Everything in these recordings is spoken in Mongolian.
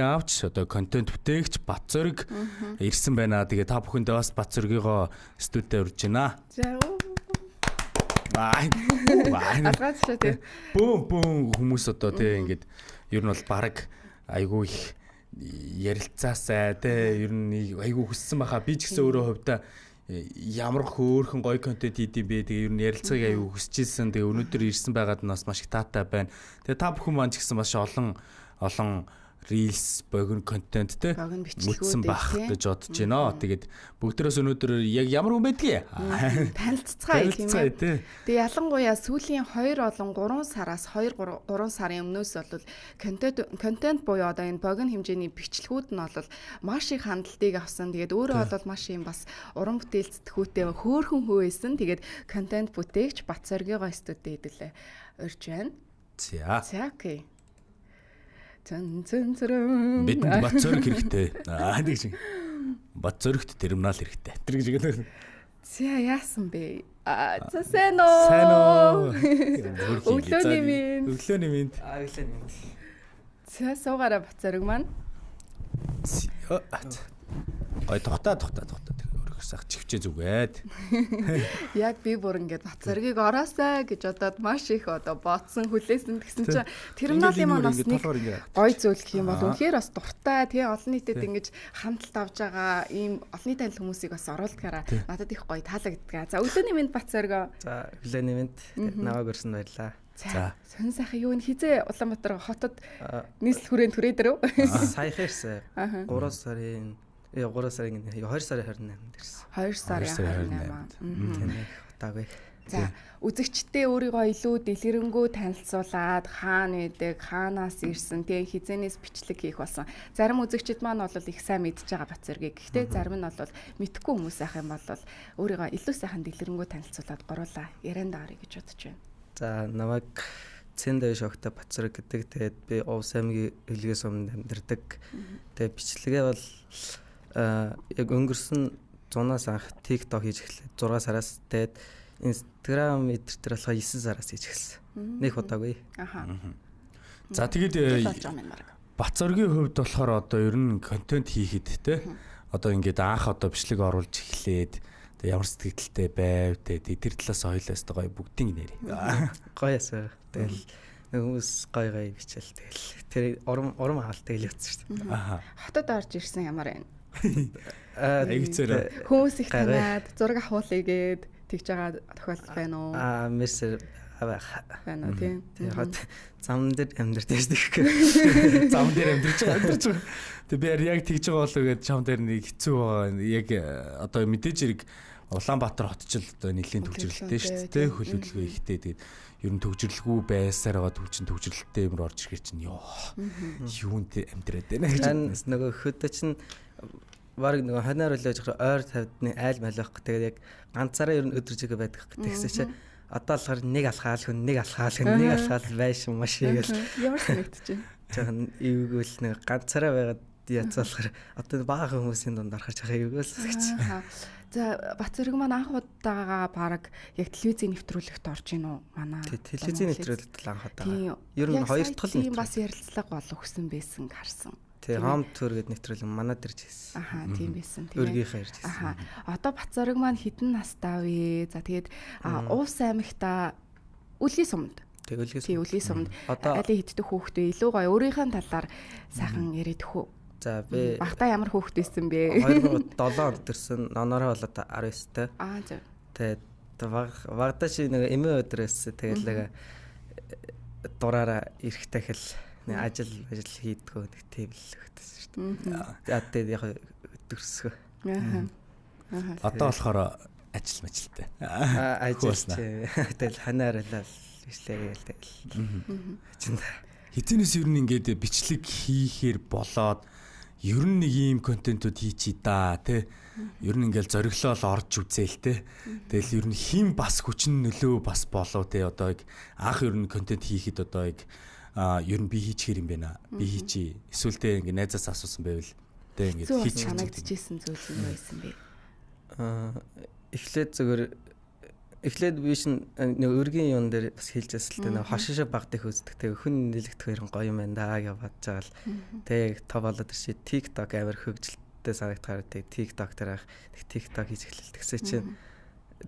авч одоо контент бүтээгч Батзориг ирсэн байна. Тэгээ та бүхэндээ бас Батзоргийгоо студид урьж байна. За Ваа. Алгаач тий. Бүүн хүмүүс одоо тий ингээд ер нь бол баг айгүй их ярилцаасай тий ер нь айгүй хүссэн байхаа би ч гэсэн өөрөө хувьдаа ямар хөөрхөн гоё контент хийдэм бэ тэгээ ер нь ярилцгааг айгүй хүсчихсэн тэгээ өнөөдөр ирсэн байгаад нь бас маш их таатай байна. Тэгээ та бүхэн маань ч гэсэн маш олон Reels богино контент те үлдсэн байх гэж бодож байна. Тэгээд бүгдээрээс өнөөдөр яг ямар хүн байдгийг танилццгаая тийм ээ. Тэгээ ялангуяа сүүлийн 2 болон 3 сараас 2-3 сарын өмнөөс бол контент буюу одоо энэ богино хэмжээний бичлэгүүд нь бол маш их хандлтыг авсан. Тэгээд өөрөө бол маш юм бас уран бүтээл сэтгүүтэй хөөрхөн хөөсөн. Тэгээд контент бүтээгч Батзоргийгоо студид хэлээ урьж байна. За окей. Бид Батзорг хэрэгтэй. Нэг шиг. Батзоргт терминал хэрэгтэй. Тэр гэж хэлээ. За яасан бэ? За сайн уу. Өглөөний минь. Өглөөний минь. За суугаараа Батзорг маань. Ой тухтаа. Өргөсөх чивчээ зүгээд. Яг би бүр ингээд Батзоргийг ороосаа гэж бодоод маш их одоо ботсон хүлээсэн гэсэн чинь терминалын маань бас нэг гой зүйл гэх юм бол үнэхээр бас дуртай тий олон нийтэд ингэж хандлт авж байгаа ийм олонний танил хүмүүсийг бас оруулдгаараа надад их гоё таалагддаг. За өглөөний минь Батзоргоо. За өглөөний минь наваг өрсөн баярлаа. За сонь сайхан юу н хизээ Улаанбаатар хотод нийслэл хүрээнд түрээ дөрөв. Саяхан ирсэн. 3 сарын 2 сарын 28-нд ирсэн. 2 сарын 28. Удаагүй. За үзэгчдээ өөрийгөө илүү дэлгэрэнгүй танилцуулаад хаана байдаг, хаанаас ирсэн, тэг хизэнээс бичлэг хийх болсон. Зарим үзэгчид маань бол их сайн мэдж байгаа Батзоргийг. Гэхдээ зарим нь бол мэдхгүй хүмүүс байх юм бол өөрийгөө илүү сайхан дэлгэрэнгүй танилцуулаад горуулаа ярианд аварыг гэж бодож байна. За намайг Цэндэ шогтой Батзорг гэдэг. Тэгээд би Овс аймгийн Илгээс өмнө амьдардаг. Тэгээд бичлэгээ бол яг өнгөрсөн 100-аас анх TikTok хийж эхлэв 6 сараас. Тэгээд Instagram дээр болохоор 9 сараас хийж эхэлсэн. Нэг удаагүй. За тэгээд Батзоргийн хувьд болохоор одоо ер нь контент хийхэд те одоо ингээд анх одоо бичлэг оруулж эхлээд тэгээд ямар сэтгэлдтэй байв тэгээд тэр талаас хоёлаас гоё бүгдийг нэрээ. Гоё ясаа. Тэгэл хүмүүс гоё бичээл тэгэл тэр урам хаалттай хэлээдсэн шүү дээ. Хотод орж ирсэн ямар байна? Айгцээр хүмүүс их танаад зураг авахуулъя гээд тэгж байгаа тохиолдол байна уу? Мессер байна уу тийм. Тэгээд зам дээр амьдэрдэг шүү дээ. Зам дээр амьдэрч байгаа. Тэг би яг тэгж байгаа болоо гээд зам дээр нэг хэцүү байгаа. Яг одоо мэдээж хэрэг Улаанбаатар хот ч л одоо нэлийн төвчрэлтэй шүү дээ. Хөлөдлөгөө ихтэй тэгээд ер нь төвчрэлгүй байсаар байгаа төвчрэлтэй юмр орж ирэх чинь юунд амьдраад байна гэж. Нөгөө хөдөө чинь баг нөгөө ханаар үлээж ойр тавьдны айл малих. Тэгээд яг ганцаараа ер нь өдөржигээ байдаг. Тэгсэн чинь одоо болохоор нэг алхаал байшин маш игээл. Ямар санагдаж байна? Жохон эвгүүл нэг ганцаараа байгаад яцаалахаар одоо бага хүмүүсийн дунд орохож байгаа эвгүүл гэж. За Батзорг маань анх удаага баг яг телевизийн нэвтрүүлэгт орж ийн үү манай? Телевизийн нэвтрүүлэгт анх удаа. Ер нь хоёр дахь нэвтрүүлэг бас ярилцлага бол өгсөн байсан харсан. Тий, Home Tour гэдэг нэвтрүүлэг манай дээр хийсэн. Тийм байсан тийм. Өргийнхаа ирж хийсэн. Одоо Батзорг маань хэдэн настай вэ? За тэгээд Уус аймагта Үлийн сумд. Тий, Үлийн сумд. Одоо аль хэддэг хүүхдээ илүү гоё өөрийнхөө талаар сайхан яриад хөө. За би багтаа ямар хүүхэд байсан бэ? 2007 онд төрсэн. Ноноороо болоод 19-тай. За. Тэгээд багтаа чи нэг эмээ өдрөөс тэгээд нэг дураараа эрэхтэй хэл ажил хийдгөө нэг тийм л хөтсөн шүү дээ. За тэгээд яг өдөрсгөө. Одоо болохоор ажилтай. Ажилч. Тэгэл ханааралал бичлэгээл тэгэл. Хизэнээс ер нь ингээд бичлэг хийхээр болоод ер нь нэг ийм контентууд хийчий да тий. Ер нь ингээл зориглол орж үзээл тий. Тэгэл ер нь хим бас хүчин нөлөө бас болоо тий. Одоо яг анх ер нь контент хийхэд одоо яг ер нь би хийчихэр юм байна. Би хийчи. Эсвэл тий ингээ найзаас асуусан байвал тий ингээ хийчих санагдчихсэн зүйл юм байсан бэ? Эхлээд зөвөр эхлээд би шин нэг өргөн юм дээр бас хэлж байсан л дээ нэг хошишоо багдах үздэг. Тэгээ хүн нэлэгдэх хоёр гоё юм байна даа гэж бодож байгаа л. Тэгээ тав болоод иршээ TikTok амар хөгжилттэй санагдахаар тэгээ TikTok дээр ах TikTok хийж эхэллээ. Тэгсээ чинь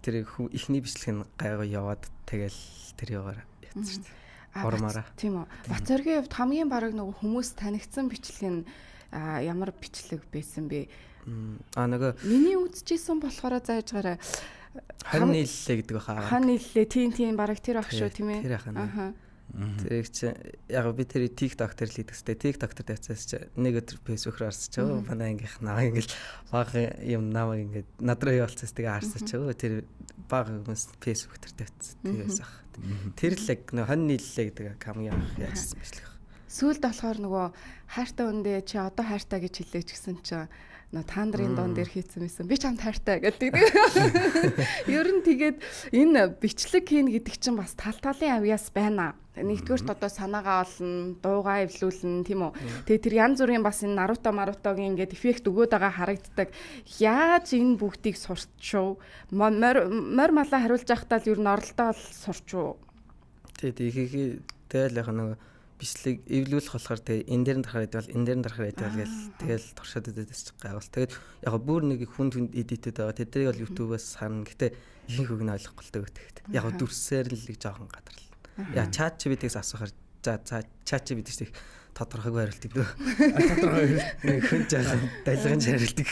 тэр ихний бичлэг нь гайгүй яваад тэгэл тэр яваар ятсан шүү дээ. Ормаараа. Тийм үү. Бацоргийн хувьд хамгийн бараг нөгөө хүмүүс танигдсан бичлэг нь ямар бичлэг байсан бэ? Нөгөө миний үзчихсэн болохоор зааж гараа харин нийллээ гэдэг баха. Хан нийллээ тийм бараг тэр ах шүү тийм ээ. Тэр ахаа. Тэр чи яг би тэр TikTok дээр л хийдэгстэй. TikTok дээр тавьчихсан чи нэг өдөр Facebook руу харсч байгаа. Манай ангийнх наваа ингээл баг юм намаа ингээд надраа явуулчихсан тэгээ харсч байгаа. Тэр баг хүмүүс Facebook дээр тавьчихсан. Тэгээс ах. Тэр л яг нөө хан нийллээ гэдэг хамгийн анх яажсан бичлэг. Сүүлд болохоор нөгөө хайртай үндэ чи одоо хайртай гэж хэлээч гэсэн чи та нарын дуун дээр хийцэн байсан. Би чамд хайртай гэдэг. Ер нь тэгээд энэ бичлэг хийн гэдэг чинь бас тал талын авьяас байна. Нэгдүгээрт одоо санаагаа олно, дуугаа эвлүүлнэ, тийм үү. Тэгээд тэр янз бүрийн бас энэ Наруто Марутогийн ингээд эффект өгөөд байгаа харагддаг. Яаж энэ бүгдийг сурчив? Морь малаа хариулж байхдаа л ер нь оролдоо сурчив. Тэгээд тэгэл яг нэг бичлэг эвлүүлэх болохоор тэгээ энэ дээр нь дарахаар идвэл энэ дээр нь дарахаар идвэл гээл тэгэл туршаад идэдэж гайвал тэгээд яг бүр нэг хүнд эдитэд байгаа тэднийг бол YouTube-аас харна гэтээ ихэнх үг нь ойлгохгүй л тэгээд яг дүрсээр л нэг жоохон гадарлаа. Яа ChatGPT-ээс асуухаар за ChatGPT шиг тодорхойгүй хариулт өгдөө. Тодорхой нэг хүн жаахан дайлгын хариултыг.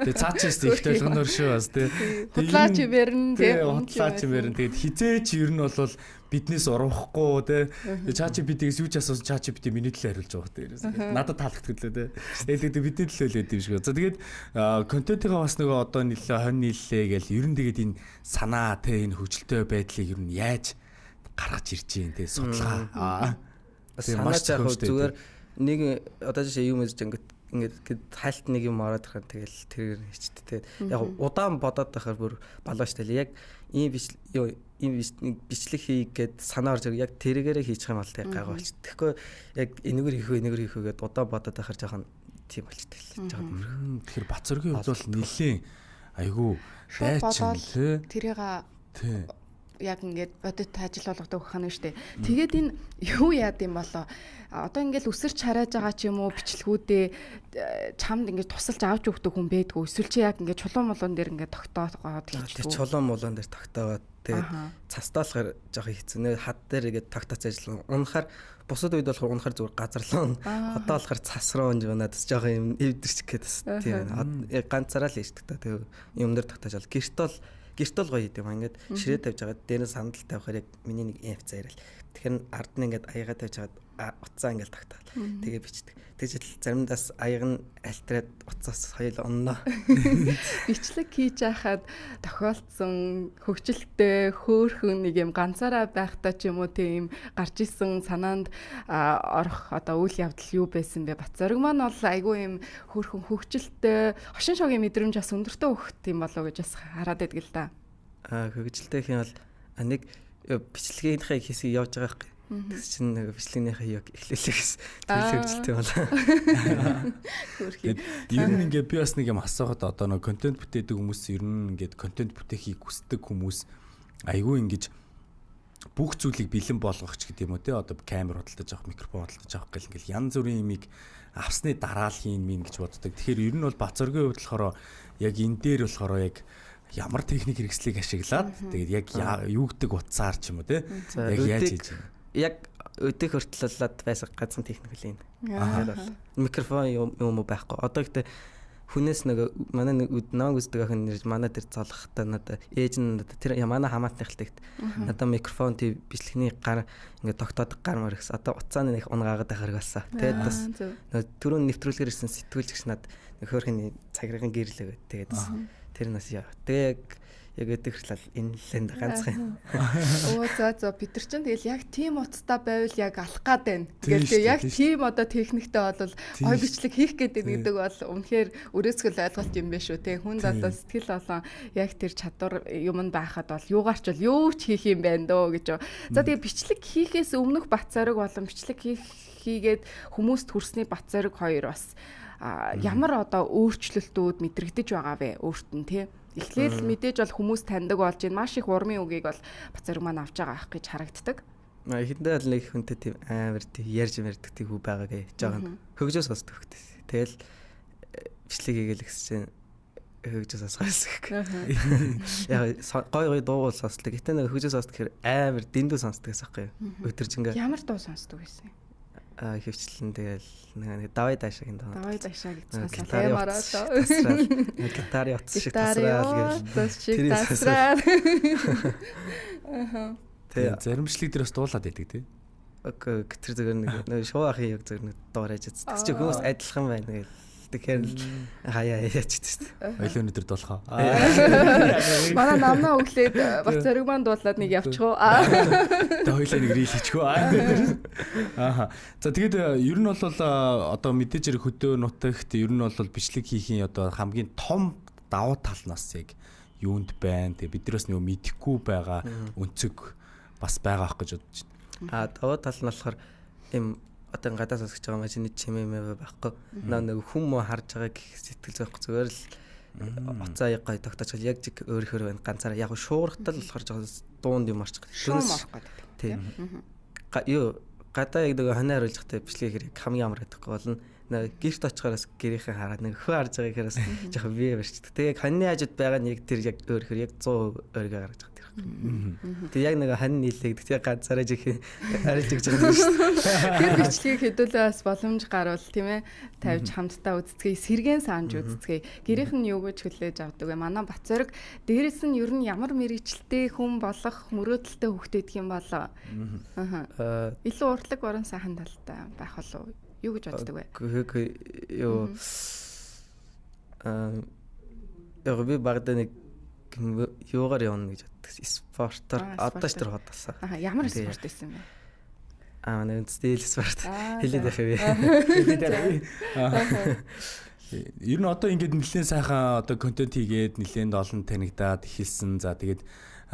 Тэгээ цаачээс их толгоноор шүү бас тий. Худлаач мэрэн тий. Худлаач мэрэн тэгээд хизээч ер нь бол биднээс урахгүй тий. ChatGPT-ээс юу ч асуусан ChatGPT миний төлөө хариулж байгаа дээрээс. Надад таалагддаг лээ тий. Тэгээд бидний төлөө л байд юм шиг. За тэгээд контентыгаа бас нөгөө одоо нийлээ 20 нийллээ гэл ер нь тэгээд энэ санаа тий энэ хөгжилтэй байдлыг ер нь яаж гаргаж ирж юм тий судалгаа. Санаач яг зүгээр нэг одоо жишээ юм үзэж ингээд хайлт нэг юм ороод ирэх тэгэл тэрээр хийчихдээ яг удаан бодоод байхаар бүр балууштай л яг ийм бичлэг хийгээд санаа орж яг тэрэгээрээ хийчих юм бол тэг гайгүй болчих. Тэгэхгүй яг энэгээр хийх үү гэдээ удаан бодоод байхаар жоохон тийм болчихдаг л жоохон. Тэгэхээр Бацоргийн хувьд бол нэлээ айгүй дайчин тий. Тэрийг яг ингээд бодит ажил болгодог хана штэ. Тэгээд энэ юу яад юм болоо? Одоо ингээд өсөрч хараад байгаа ч юм уу бичлгүүдээ чамд ингээд тусалж авч өгдөг хүн байдгүй. Эсвэл чи яг ингээд чулуун молон дээр ингээд тогтоогоод хийчихв. Чулуун молон дээр тогтоогоод тэгээд цастаалахаар жоохон хэцүү. Хад дээр ингээд тогтооц ажил. Унахаар бусад үед болохоор унахаар зүгээр газарлаа. Одоо болохоор цас руу унж байна. Тэс жоохон юм эвдэрч гэхээс тийм. Ганцаараа л хийдэг та. Тэгээд юм дээр тогтоож ал. Гэрт бол гоё юм. Ингээд ширээ тавьж байгаа дээрээс сандал тавихаар яг миний нэг инф заяарал. Тэгэхээр ард нь ингээд аяга тавьж байгаа утсаа ингээд тогтоол. Тэгээ бичдэг. Тэгж заримдаас аяг нь альтраад утсаас хоёул онноо. Бичлэг хийж байхад тохиолдсон хөвгчлөлттэй хөөхөн нэг юм ганцаараа байхдаа ч юм уу тийм гарч исэн санаанд орох одоо үйл явдал юу байсан бэ? Бацорг маань бол айгүй юм хөөхөн хөвгчлөлттэй хошин шогийн мэдрэмж бас өндөртөө өгөх юм болоо гэж бас хараад байдаг л да. Хөвгчлөлттэй хин бол нэг бичлэгийнхээ хэсгийг явж байгаа хэрэг. Тэгс чинь нэг бичлэгнийхээ яг эхлэлээ гэсэн. Тэгэл хөвгчлөлттэй болоо. Ер нь ингээд би бас нэг юм асуугаад одоо нэг контент бүтээдэг хүмүүс ер нь ингээд контент бүтээхийг хүсдэг хүмүүс айгүй ингэж бүх зүйлийг бэлэн болгох ч гэдэг юм уу те одоо камер худалдаж авах, микрофон худалдаж авах гэл ингээл янз бүрийн юмыг авсны дараа л хийн мэн гэж боддог. Тэгэхээр ер нь бол Бацоргийн хувьд болохоор яг энэ дээр болохоор яг ямар техник хэрэгслийг ашиглаад тэгээд яг юу гэдэг утсаар ч юм уу те яг яаж хийж байна. Яг өдөх хөртлөлөд байсан ганцхан техник л юм. Микрофон юм байхгүй. Одоо гэдэг хүнээс нэг манай нэг ног үздэг охин нэрж манай тэр цолохтой надад ээж нь тэр манай хамаатныхэлтэйгт надад микрофон тий бичлэгний гар ингээд тогтоодог гар мар гэсэн. Одоо уцааны нэг унгаагаад байхаар болсон. Тэгээд бас түрүүн нэвтрүүлгээр ирсэн сэтгүүлч над нэг хөөрхний цагиргын гэрлээ. Тэгээд тэр нас яа. Тэгээд яг өдөх хөрлөл энэ лэнд ганцхан. Оо за бид нар чинь тэгэл яг тим утастай байвал яг алах гад байна. Тэгэл яг тим одоо техниктэй бол гой бичлэг хийх гэдэг бол үнэхээр өрөөсгөл ойлголт юм байна шүү те. Хүнд одоо сэтгэл олон яг тэр чадвар юм байхад бол юугаарч бол юу ч хийх юм байна дөө гэж. За тэгээ бичлэг хийхээс өмнөх Бацорг болон бичлэг хийгээд хүмүүст хүрсний Бацорг хоёр бас ямар одоо өөрчлөлтүүд мэдрэгдэж байгаа вэ өөрт нь те? Эхлээл мэдээж бол хүмүүс таньдаг болж байна. Маш их урмын үгийг бол Бацэрэг маань авч байгаа ах гэж харагддаг. Эхэндээ л нэг хүнтэй тийм амар тийм ярьж мэрдэг тийм хүү байгаа гэж жаахан хөгжөөс сонсдог хөхтэй. Тэгэл бичлэг хийгээл гэсэн хөгжөөс сонсгоо. Яг гой дуу сонсдог. Гэтэ нэг хөгжөөс сонсдог гэхээр амар дэндүү сонсдог гэсэн байхгүй юу? Өдөржингээ. Ямар дуу сонсдог байсан юм? Хөвчлэн тэгэл нэг давай даашаагийн дуу. Давай даашаа гэж сонсоо. Мараа. Гитари утас шиг тасраад гэл. Тасраад. Тэгээ заримчлэг дээр бас дуулаад байдаг тий. Окей, тэр зүгээр нэг шоу ахын яг зүгээр нэг дуурайж үзтээ. Тэг чи хүмүүс адилхан байна гэл. Тэгэхээр хаяа яач тийм. Ойлоо өнөдөр дуулахаа. Манай намнаа өглөөд Бацэрэг маань дуулаад нэг явчихуу. Тэ хоёлаа нэг рил хийчихөө. Ааха. За тэгээд ер нь бол одоо мэдээж хэрэг хөдөө нутагт ер нь бол бичлэг хийхийн одоо хамгийн том давуу тал нас яг юунд байна. Тэгээ биднээс нөгөө мэдэхгүй байгаа өнцөг бас байгаа ах гэж бодож байна. Давуу тал нь болохоор им одоо гадаас сонсож байгаа машины чимээ байхгүй. Нэг хүм мө харж байгаа гэх сэтгэл зүйхгүй зүгээр л уцаа яг гой тогтоочвол яг жиг өөрөөр байна. Ганцаараа яг шуурхтал болохоор жоо дуунд юм орчих. Шуумах гэдэг. Тийм. Юу гадаа яг нэг хоноо харуулж захтай бичлэг хэрэг хамгийн амар гэдэггүй болно. Нэг гэрт очихоос гэрийнхээ хараад нэг хөө харж байгаа гэхээс жоохон бие барьчдаг. Тэгээ яг хоньны хажууд байгаа нэг тэр яг өөрөөр яг 100 өөргөө гаргаж байгаа. Тэг яг нэг хань нийлээд тэг ганцаараа жих арилж гэж байгаа шүү дээ. Тэр бичлэгийг хэдүүлээ бас боломж гарвал тийм ээ тавьж хамтдаа үздэцгээе, сэргэн санаж үздэцгээе. Гэрийнх нь юу гэж хүлээж авдаг вэ? Манай Бацэрэг дээрэс нь ер нь ямар мэрэгчлээ хүн болох мөрөөдөлтэй хөвгтэй идэх юм бол илүү уртлаг баруун сайхан талтай байх болов юу гэж боддог вэ? Юу яг би багада нэг юугаар явна гэж боддог. Спортоор одоо ч тэр ходолсон. Ямар спорт байсан бэ? Нэг стил спорт. Хэлээд байхав. Ер нь одоо ингээд нэлээд сайхан одоо контент хийгээд нэлээд олон танигдаад эхэлсэн. За тэгээд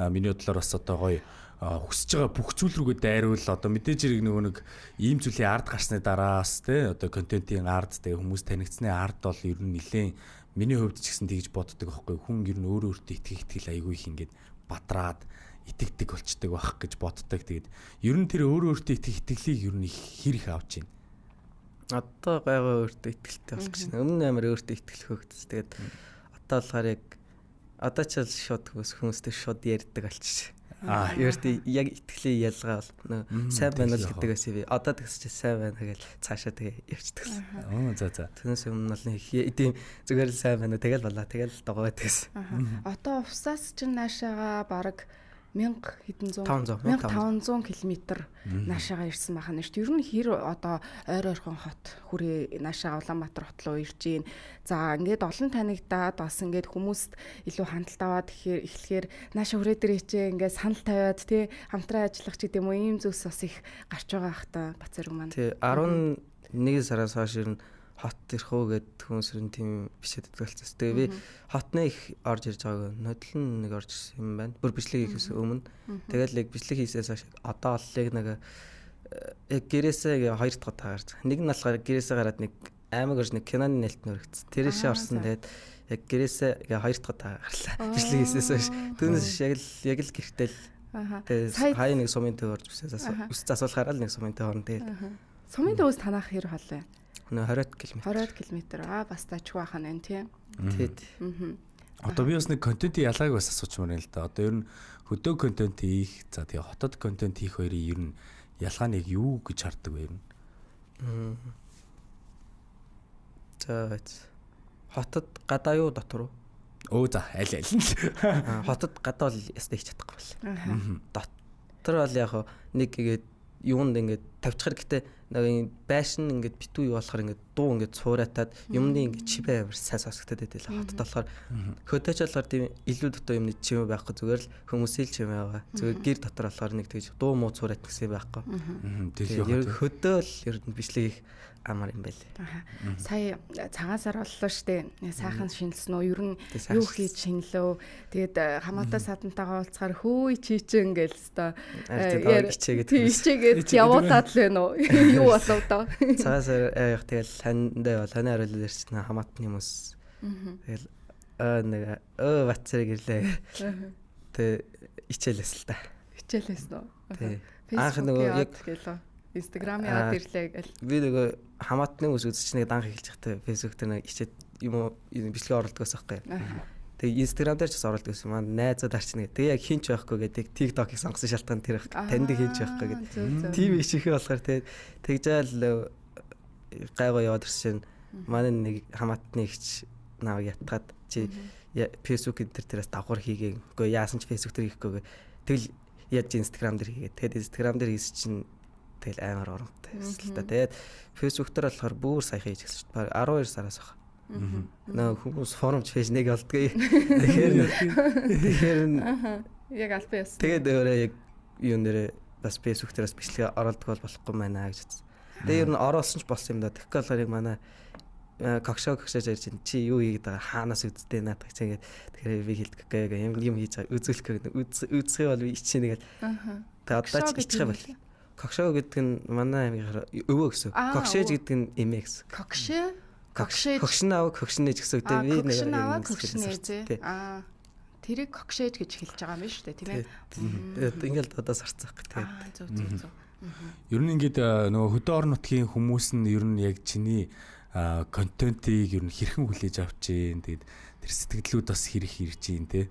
миний бодлоор бас одоо гоё хүсэж байгаа бүх зүйл рүүгээ дайруул одоо мэдээж хэрэг нөгөө нэг ийм зүйлийн ард гарсны дараас те одоо контентын ард тэгээ хүмүүс танигдсны ард бол ер нь нэлээд миний хувьд ч гэсэн тэгж боддог байхгүй хүн ер нь өөрөө өөртөө итгэл айгүй их ингээд бадраад итгэдэг болчдөг байх гэж боддог. Тэгээд ер нь тэр өөрөө өөртөө итгэлийг ер нь хэр их авч байна. Одоо гайгаа өөртөө итгэлтэй болох гэж байна. Өмнө амар өөртөө итгэл хөөгдөс. Тэгээд одоо болохоор яг одоо ч шууд хүмүүстэй шууд ярьдаг болчих. Өөртөө яг итгэлээ ялгаа бол сайн байна л гэдэг байсан би. Одоо тэгсч сайн байна гэж цаашаа тэгээ явчихдаг. За. Тэрнээс өмнө бол тийм зүгээр л сайн байна. Тэгэл болоо. Тэгэл дугаа гэдэгс. Одоо Увсаас ч наашаага бараг 1500 км наашаага ирсэн байхаа нэрт. Ер нь хэр одоо ойр ойрхон хот хүрээ наашаага Улаанбаатар хот руу ирж гин. За ингээд олон танигдаад бас ингээд хүмүүст илүү хандлт аваад эхлэхээр наашаа хүрээ дээр ичээ ингээд санал тавиад тий хамтран ажиллах ч гэдэг юм уу ийм зүйлс бас их гарч байгаа ах та Бацэрэг маань. Тий 11 сараас хойш ер нь хот ирэх үү гэд хүмүүс ер нь тийм бишэд болчихсон. Тэгээ би хотны их орж ирж байгааг нодлон нэг орж ирсэн юм байна. Бүр бичлэг хийхээс өмнө. Тэгэл яг бичлэг хийсээс хойш одоо оллыг нэг яг гэрээсээ хоёр дахь удаа гарч. Нэг нь болохоор гэрээсээ гараад нэг аймаг орж нэг киноны нээлтнэ өргөцсөн. Тэрээс орсон тэгээд яг гэрээсээ хоёр дахь удаа гарлаа. Бичлэг хийсээс хойш. Түүнээс яг л гэртэл. Тэгээд хай нэг сумын төв орж үсээс асуулахаараа л нэг сумын төв орно тэгээд. Сумын төвөөс танах хэр хол вэ? 20 км. 20 км. Бас тачгүй ахаа нэ тийм. Тэгэд. Одоо би бас нэг контентын ялгааг бас асуучмаар байна л да. Одоо ер нь хөдөө контент хийх, за тэгээ хотод контент хийх хоёрын ер нь ялгааныг юу гэж харддаг вэ ер нь? За хотод гадаа юу дотор уу? За аль нь л. Хотод гадаа бол ястаа хийж чадахгүй бол. Дотор бол яг нэг игээд юунд ингээд тавьчихар гэхдээ нэг байшин ингээд битүү юу болохоор ингээд дуу ингээд цууратаад юмны ингээд чивээ авир сайн сонсогдоод байдаг л хотод болохоор хөдөөч болохоор тийм илүү дотоо юмны чивээ байхгүй зүгээр л хүмүүсийн чивээ байгаа. Зүгээр гэр дотор болохоор нэг тэгж дуу муу цуурат гэсэн байхгүй. Тэгээд хөдөө л ер нь бичлэг их амар юм байлээ. Сая цагаан сар боллоо штэ. Сайхан шинэлсэн үү? Ер нь юу хийж шинэлөө? Тэгээд хамаатай садантайгаа уулзахаар хөөй чичэн гээл хэвээр хичээгээд явуулаад л байна уу? Юу болов доо? Цагаан сар яг тэгэл хандаа бол ханаа хариулал ирсэн хамаатны хүмүүс. Тэгэл нэг Батцэрэг ирлээ. Тэ ичээлээс л та. Хичээлээс нөө. Тий. Анх нөгөө яг гэлөө. Instagram яад ирлээ гэл. Би нөгөө хамаатны ус үзэж нэг данх эхэлж байхдаа Facebook дээр нэг ичээд юм бичлэгээ оруулдаг байсан байхгүй. Тэгээ Instagram дээр ч бас оруулдаг байсан. Маань найзууд арчна. Тэгээ яг хинч байхгүй гэдэг TikTok-ыг сонгосон шалтгаан тэр танд хинч байхгүй гэдэг. Тийм ишихээ болохоор тэгжээл гайгаа яваад ирсэн. Манай нэг хамаатны ихч наваг ятгаад чи Facebook энэ тэрээс давхар хийгээ. Үгүй яасан ч Facebook дээр хийхгүй. Тэгэл яаж Instagram дээр хийгээ. Тэгээд Instagram дээр хийс чинь тэгэл амар оромтой байсан л та. Тэгээд Facebook дээр болохоор бүр саяхан хийж гисэн шүү дээ. 12 сараас баг. Наа хүмүүс форумч фэйж нэг олдгоо. Тэгэхээр яг албан ёс. Тэгээд өөрөө яг юу нэрээ бас Facebook дээрээс бичлэгээ оруулдаг бол болохгүй байна гэж бодсон. Тэгээд ер нь оруулсан ч болсон юм да. Тэгэхгүй болохоор яг манай кокшоо ярьж чи юу хийгээд байгаа хаанаас үзтээ наадах чигээд тэгэхээр би хэлдэг юм хийж байгаа үзүүлэх үзэхээ бол би ичээ нэгээл. Тэгээд одоо ч ичих байл. Кокшоо гэдэг нь манай аймгийн өвөө гэсэн. Кокшээж гэдэг нь эмээ гэсэн. Кокшин аваа кокшинэж гэсэн үг дээ. Би нэг кокшинэж тий. Тэрийг кокшээж гэж хэлж байгаа юм байна шүү дээ, тийм ээ. Тэгээд ингээл одоо сарцах гэх тэгээд. Зөв. Ер нь ингээд нөгөө хөдөө орон нутгийн хүмүүс нь ер нь яг чиний контентийг ер нь хэрхэн хүлээж авч जैन. Тэгээд тэр сэтгэлдлүүд бас хэрэг ирж जैन те.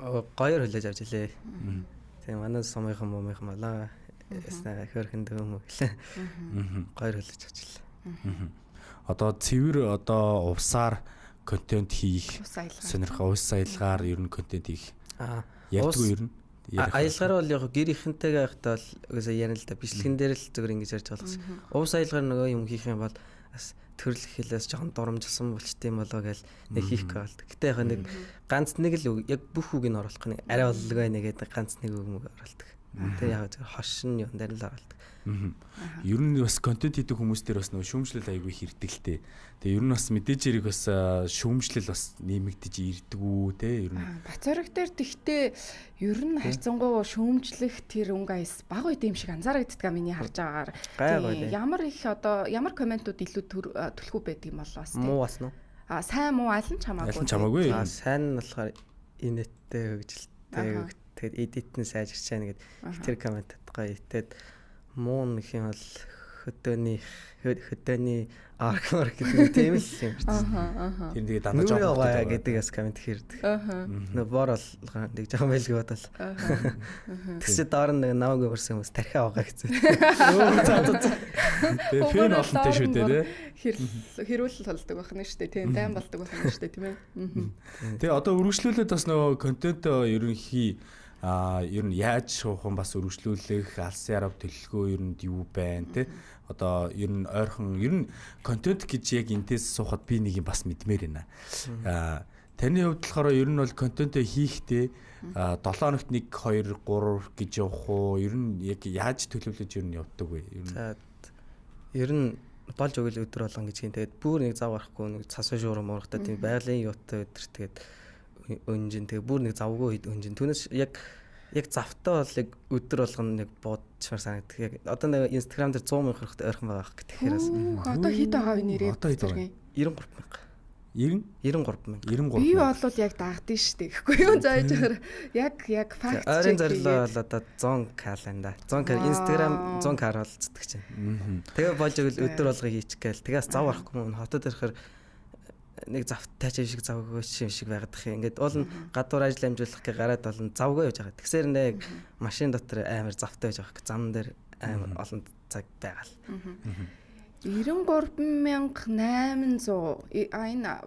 Гоёор хүлээж авч илээ. Тэгээ манай сумынхан момынхан малаа яснаа хөрхэн дөм өглөө. Гоёор хүлээж авч илээ. Одоо цэвэр одоо увсаар контент хийх сонирхол ус аялгаар ер нь контент хийх. Ядгүй ер нь. Аялгаар бол яг гэр ихэнтэйгээ байхдаа бол үгүйсээ ярина л да. Бичлэгэн дээр л зөвөр ингэж ярьж байгаа гэсэн. Увс аялгаар нөгөө юм хийх юм бол бас төрөл хэлээс жоохон дурамжилсан болчтой юм болоо гэж нэг хийх гээд. Гэтэ яг нэг ганц нэг л яг бүх үгийг нь оруулах нэг арай боллогой нэгээд ганц нэг үг мөг оруулдаг. Тэ яг зөв хошин юм дээр л оруулдаг. Ер нь бас контент хийдэг хүмүүс дээр бас нөгөө шүүмжлэл аягүй хэрдэлтэй. Тэгээ ер нь бас мэдээж хэрэг бас шүүмжлэл бас нэмэгдэж ирдэггүй те ер нь. Бацорог дээр тэгтээ ер нь хайцангуу шүүмжлэх тэр өнгө айс баг байд юм шиг анзаарагддаг миний харж байгаагаар. Ямар их одоо ямар комментууд илүү төлөхүү байдаг юм бол бас те. Муу бас нь. Сайн муу аль нь чамаагүй. Сайн нь болохоор инэттэй хөгжилтэй. Тэгээд эдитний сайжирч чана гэд тэр коммент татгаа итээд муу нэг юм бол хөдөөний аркмар гэдэг тийм л юм. Тэр тэгээ дандаа жоох гэдэгээс коммент хийрдэг. Нөө бор бол нэг жоохон байлгүй бодол. Тэгсээ доор нэг намайг өрсөн хүмүүс тархиа байгаа гэсэн. Тэгээ фэн олонтой шүү дээ хэрүүл толдог байх нь шүү дээ тийм дайм болдог байх нь шүү дээ тийм ээ. Тэгээ одоо үргэлжлүүлээд бас нөгөө контент ерөнхий ер нь яаж шуухан бас өргөжлүүлэх алсын арав төлөлгөө ер нь юу байна те одоо ер нь ойрхон ер нь контент гэж яг энтэс суухад би нэг юм бас мэдмээр байна. Таны хувьд болохоор ер нь бол контент хийхдээ 7 хоногт 1 2 3 гэж явах уу ер нь яг яаж төлөвлөж ер нь явдаг вэ ер нь болж өгөл өдөр болгон гэж юм. Тэгээд бүр нэг зав гарахгүй нэг цас шуурам уурахтаа тийм байгалийн юутай өдөр тэгээд өнжин тэгээ бүр нэг завгүй өнжин түүнээс яг завтаа бол яг өдөр болгоно нэг буудчмаар санагддаг. Яг одоо нэг Instagram дээр 100 мянга хүрэх ойрхон байгаа гэх тэгэхээр одоо хэд байгаа вэ нэрээ? 93 мянга. Би бол яг дагдсан шүү дээ. Гэхгүй юу зааж байгаа яг факт чек. Ойрын зорилоо бол одоо 100 каланда. 100 кал Instagram 100 кал болцдог чинь. Тэгээ болж өгөл өдөр болгоо хийчих гээл. Тэгээс зав арахгүй мөн хотод ирэхээр нэг завтай шиг завгүй шиг байгаад их. Ингээд уул нь гадуур ажил амжуулах гэ гараад бол завгүй явж байгаа. Тэгсээр нэг машин дотор амар завтай байж байгаа. Зам дээр амар олон цаг байгаал. 93800 энэ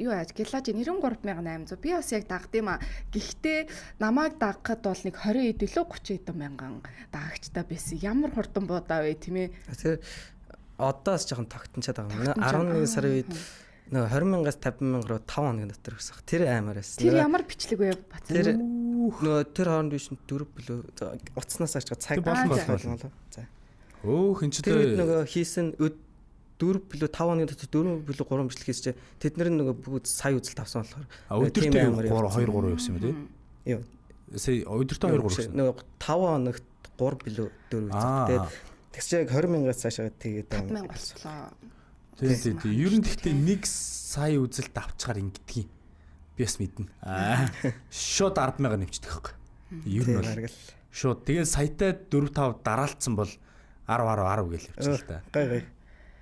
юу яаж гэлаж 93800 би бас яг дагдсан юм а. Гэхдээ намайг дагахад бол нэг 20 эд илүү 30 эд мянган дагагчтай байсан. Ямар хурдан буудаа вэ тийм ээ. Тэр одоос жоохон тогтночод байгаа юм. 11 сарын үед нөө 20 мянгаас 50 мянга руу 5 хоногийн дотор өсөх. Тэр амар байсан. Тэр ямар бичлэг вэ Бацаа? Тэр нөө тэр хооронд биш 4 билүү уцснаас ачгаа цаг болно. За. Өөх энэ ч тэр нөгөө хийсэн 4 билүү 5 хоногийн дотор 4 билүү 3 бичлэг хийсчээ. Тэд нар нөгөө бүгд сая үзэлт авсан болохоор өдөртөө 2 3 явсан юм тий. Юу. Сая өдөртөө 2 3 нөгөө 5 хоногт 3 билүү 4 үзэлт. Тэгсчээ 20 мянгаас цаашаа тэгээд 50 мянга болчихлоо. Тийм. Ер нь гэхдээ 1 сая үзэлт авчгаар ингэдэг юм. би бас мэднэ. Шууд 10,000 нэмчихдэг байхгүй. Ер нь бол шууд тэгээд саятай 4-5 дараалтсан бол 10 гэж явчихлаа л та. Гай.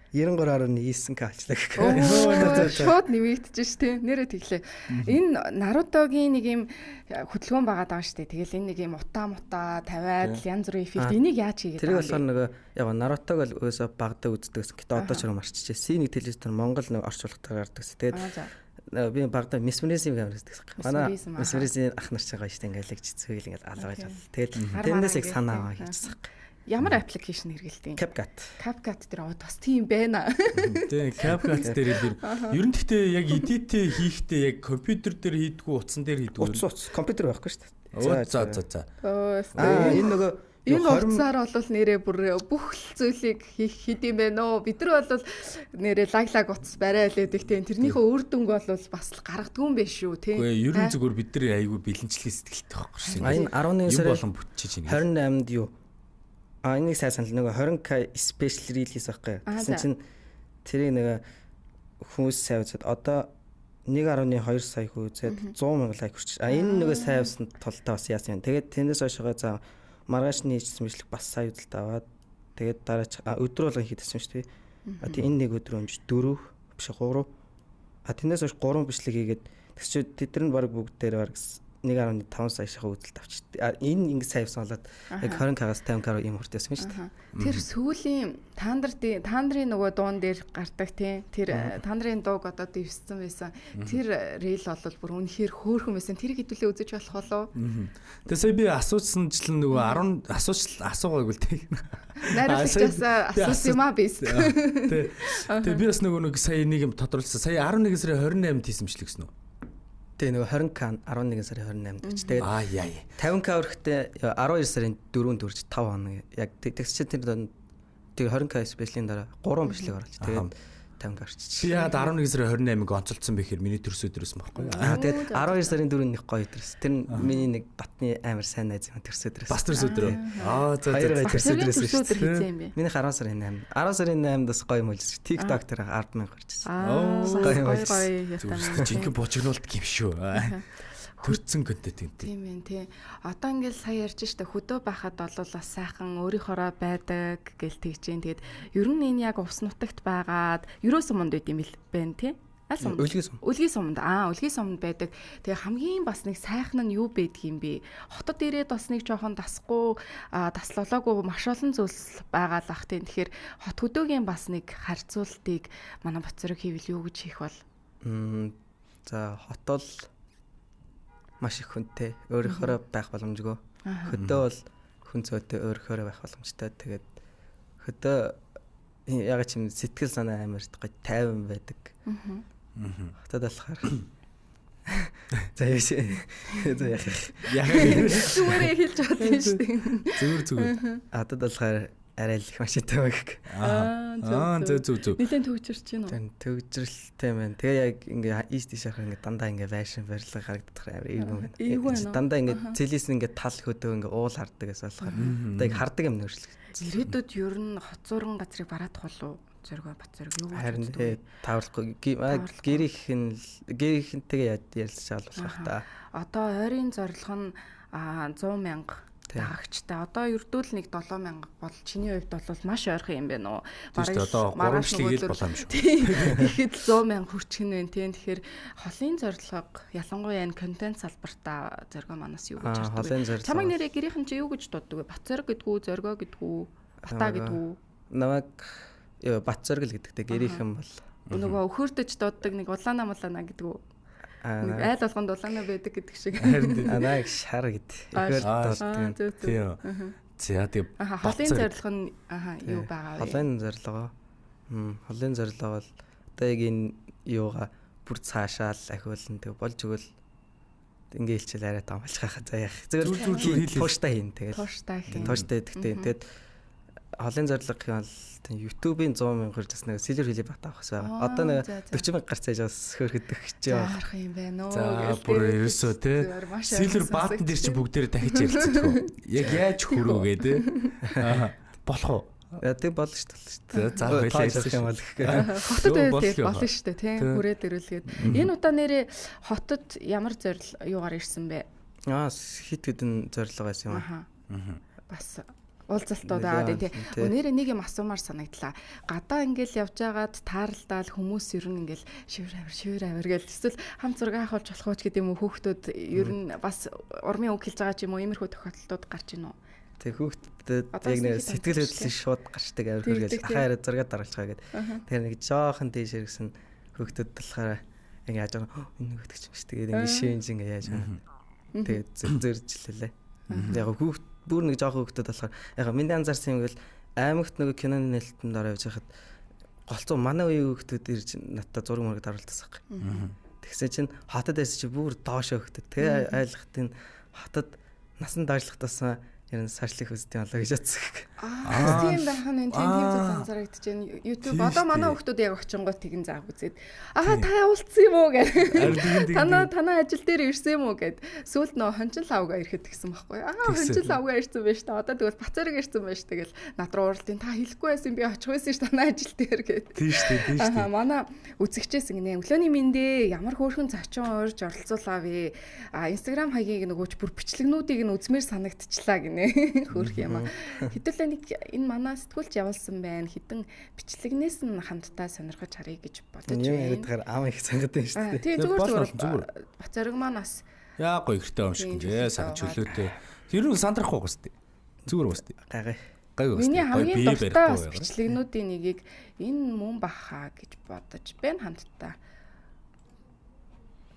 93.9к алчлаа. Шууд нэмэгдэж ш тий. Нэрээ тэглээ. Энэ Нарутогийн нэг юм хөдөлгөөн байгаа даа штэ. Тэгэл энэ нэг юм утаа тавиад янз бүрийн эффект энийг яаж хийгээд байгаа юм бэ? Тэр болохоор нөгөө яг Нарутог бол өөөсө багтаа үздэг. Гэтэ одоо ч марччихжээ. C1 телевизээр Монгол нэг орчуулгатаар гардаг. Тэгээд би багтаа месмеризм гэмэрдэг. Манай месмеризм ах нар ч байгаа штэ ингээл л жицээл ингээл алгаж бол. Тэгэл тэндээс их санаа аваа хийчихсэн. Ямар аппликейшн хэрэгэлдэг юм? CapCut дээр бас тийм байна. Тийм, CapCut дээр ер нь гэхдээ яг edit хийхдээ яг компьютер дээр хийдгүү, утсан дээр хийдгүү. Утас компьютер байхгүй шүү дээ. За. Энэ нөгөө энэ утсаар бол нэрээ бүр бүх зүйлийг хийх хэдийм байна оо. Бид нар бол нэрээ лаглаг утас барай л гэдэг тийм. Тэрнийхээ үр дүнг бол бас гаргадгүй юм биш шүү тийм. Үгүй ер нь зүгээр бид нар айгүй бэлэнчлэх сэтгэлтэй байхгүй шин. Энэ 11 сарын болон бүтчихэж байна. 28-нд юу? Энийг сайн санал нөгөө 20k special release байхгүй. Гэсэн чинь тэрийг нөгөө хүмүүс сайн үзээд одоо 1.2 сая үзээд 100,000 лайк хүрч. Энэ нөгөө сайн үзсэн тултаа бас яасан юм. Тэгээд тэндээс хойшоо за маргаашны хийсэн мэдлэг бас сайн үзэлт аваад тэгээд дараач өдөр болгон хийдсэн шүү дээ. Тийм энэ нэг өдөр өмж 4 биш 3. Тэндээс хойш 3 бичлэг хийгээд тэгс чи тэд нар баг бүгд дээр баг 1.5 сая шахаа үзэлт авчихдээ. Энэ ингэ сайвсан болоод яг 20k-аас 50k юм хүртээсэн шүү дээ. Тэр сүүлийн тандрын нөгөө дуун дээр гардаг тийм. Тэр тандрын дууг одоо дэвссэн байсан. Тэр рeel бол бүр үнэхээр хөөрхөн байсан. Тэрийг хэдүүлээ үзэж болох болоо. Тэгээ сая би асуучсанчлан нөгөө 10 асуугаагүй л тийм. Найруулагчаас асуусан юм аа биз. Тэгээ би бас нөгөө сая нэг юм тодруулсан. Сая 11 сарын 28-нд хийсэмшлэг гэсэн үү? Тэгээ нөгөө 20k 11 сарын 28-нд гэж. Тэгээд 50k өрхтөө 12 сарын 4-нд үрж 5 хоног. Яг тэгс чи тэр 20k спешиалийн дараа 3 бичлэг оруулж. Тэгээд 50k орчиж. Би яагаад 11 сарын 28-ыг онцолцсон бэхээр миний төрс өдрөөс байхгүй. Тэгээд 12 сарын 4-нд нэг гоё өдрөөс. Тэр миний нэг батны амар сайн найз юм төрс өдрөөс. Бас төрс өдрөө. За төрс өдрөөс. Хийсэн юм бэ? Миний 10 сарын 8. 10 сарын 8-дас гоё юм үлж. TikTok дээр 10,000 гарчсан. Гоё. Жинхэнэ бочигнуулт юм шүү. Төрцөн контент юм. Тийм ээ тий. Одоо ингээл сая ярьж штэ хөдөө байхад бол бас сайхан өөрийнхоороо байдаг гэл тэгж जैन. Тэгээд ер нь энэ яг увс нутагт байгаад ерөө суманд байд юм байна тий. Өлгийн суманд байдаг. Тэгээ хамгийн бас нэг сайхан нь юу байдаг юм бэ? Хотод ирээд бас нэг жоохон дасгүй таслолоогүй маш олон зүйлс байгаа л ах тийм. Тэгэхээр хот хөдөөгийн бас нэг харьцуултыг манай Боцорог хийвэл юу гэж хийх бол? За хотол маш их хүнтэй. Өөрийнхөө байх боломжгүй. Хөдөө бол хүн зөөтэй өөрийнхөө байх боломжтой. Тэгээд хөдөө яг ч юм сэтгэл санаа амар гоё тайван байдаг. Хотод болохоор за яг зүгээр хэлж бодсон шүү дээ. Зүгээр. Хотод болохоор арай л их машинтай баг. Зөв. Нилээн төгжирч байна уу? Төгжрэлтэй байна. Тэгээ яг ингээ ийст тийшээ ингээ дандаа ингээ байшин барилга харагдах амар эвгүй байна. Дандаа ингээ цэлээс ингээ тал хөдөө ингээ уул хардаг гэсэн болохоор одоо яг хардаг юм нөршлөг. Ирээдүйд ер нь хоцоргон газрыг бараадах болов уу? Зоргоо Боцорог юу гэж харин таварлахгүй гэрийнхэнтэйгээ ярилцаж болох та. Одоо ойрын зорилго нь 100,000 дагагчтай. Одоо ердүүл нэг 7,000 бол чиний хувьд бол маш ойрхон юм байна уу? Бараг одоо 3 жилийн болоо юм шүү. Ихэд 100,000 хүрчих нь байна тийм. Тэгэхээр холын зорилго ялангуяа энэ контент салбартаа зоргоо манаас юу гэж хардаг вэ? Чамайг нэрээ гэрийнхэн чи юу гэж дууддаг вэ? Боцорог гэдгүү, зоргоо гэдгүү, бата гэдгүү? Намайг Боцорог л гэдэгтэй гэрийнхэн бол нөгөө өхөрдөж дууддаг нэг улаана гэдгүү. Айл болгонд улаана байдаг гэдэг шиг. Анаа шар гэд. Тийм. За тийм. Холын зорилго нь юу байгаа вэ? Холын зорилго бол одоо яг энэ юугаа бүр цаашаал ахиулна тэг болж өгөл ингээ хэлчихэл арай таамаглах хаа заяах. Зүгээр тууштай хийн тэгэл. Тууштай гэдэгтэй. Тэгэд холын зорилго юм бол YouTube-ийн 100,000 хүрч бас нэг сэлэр хилээ бат авах гэсэн. Одоо нэг 40,000 гарч яаж бас хөөрхөдөх гэж байна. Харах юм байна уу? За бүр ерөөсөө те сэлэр баатан дээр чи бүгдээр дахиж ярилцдаг. Яг яаж хүрүүгээ те. Болох уу? Тэг болно шүү дээ. За байлаа юм бол гэх. Хотод байвал болно шүү дээ, тийм. Хүрээд ирүүлгээд. Энэ удаа нэрээ хотод ямар зорил юугаар ирсэн бэ? Хит хэдэн зорилго байсан юм аа. Бас уулзалтууд аваад тий. Өнөөдөр нэг юм асуумаар санагдлаа. Гадаа ингээл явж байгаад тааралдаал хүмүүс ер нь ингээл шивэр авир гээл эсвэл хамт зураг авах болох ч гэдэг юм уу хүүхдүүд ер нь бас урмын үг хэлж байгаа ч юм уу иймэрхүү тохиолдлууд гарч ийн үү? Тэг хүүхдүүд яг нэг сэтгэл хөдлөл шууд гарчдаг авир хөргөөс ахаараа зураг даргалж байгаа гэдэг. Тэгэхээр нэг жоохон тийш ирсэн хүүхдүүд болохоор ингээ яаж байгаа энэ хүүхдч юм шүү дээ. Ингээ шивэнж ингээ яаж байгаа. Тэгээд зөржилээ. Яг хүүхд бүр нэг жоохон хүүхдүүд болохоор яг миний анзаарсан юм бол аймагт нөгөө киноны нээлтэнд ороо явж хахад голцоо манай үеийн хүүхдүүд ирж надтай зураг мөрөг даруулдаг байхгүй. Тэгсэн чинь хотод байсан чи бүр доошоо хүүхдүүд тэгээ айлхт энэ хотод насан даашлахтаасаа ер нь сарчлах үстэй болоо гэж бодсон. Тийм байх нь тийм зүйл анзаарэгдэж байна. YouTube одоо манай хүүхдүүд яг очингоо тэгин зааг үзээд та явуулсан юм уу гэдэг. Танаа ажил дээр ирсэн юм уу гэд. Сүүлд нөө хончин лавга ирэхэд гисэн байхгүй. Хончин лавга ирсэн байж та. Одоо тэгвэл Бацарыг ирсэн байж тэгэл над руу уралдیں۔ Та хэлэхгүй байсан би очих байсан ш танаа ажил дээр гэд. Тийм шүү дээ. Манай үзэгчээс гинэ өглөөний мэндэ ямар хөөрхөн зочин уурж оролцуулаа вэ? Instagram хаягийг нөгөөч бүр бичлэгнүүдийг нь үзмээр санагдчихлаа гинэ. Хөөх юм аа. Хэдүүлээ нэг энэ манай сэтгүүлч явуулсан байна. Хитэн бичлэгнээс нь хамтдаа сонирхож харъя гэж бодож байна. Юм ядгаар ам их санагдсан шүү дээ. Тийм зүгээр. Бацарыг маань бас яа гоё ихтэй өмшиг гинэ. Сар чөлөөтэй. Тэр нь сандрахгүй гоос тээ. Зүгээр гоос тээ. Гай. Миний хамгийн дуртай бас бичлэгнүүдийн нэгийг энэ мөн бахаа гэж бодож байна хамтдаа.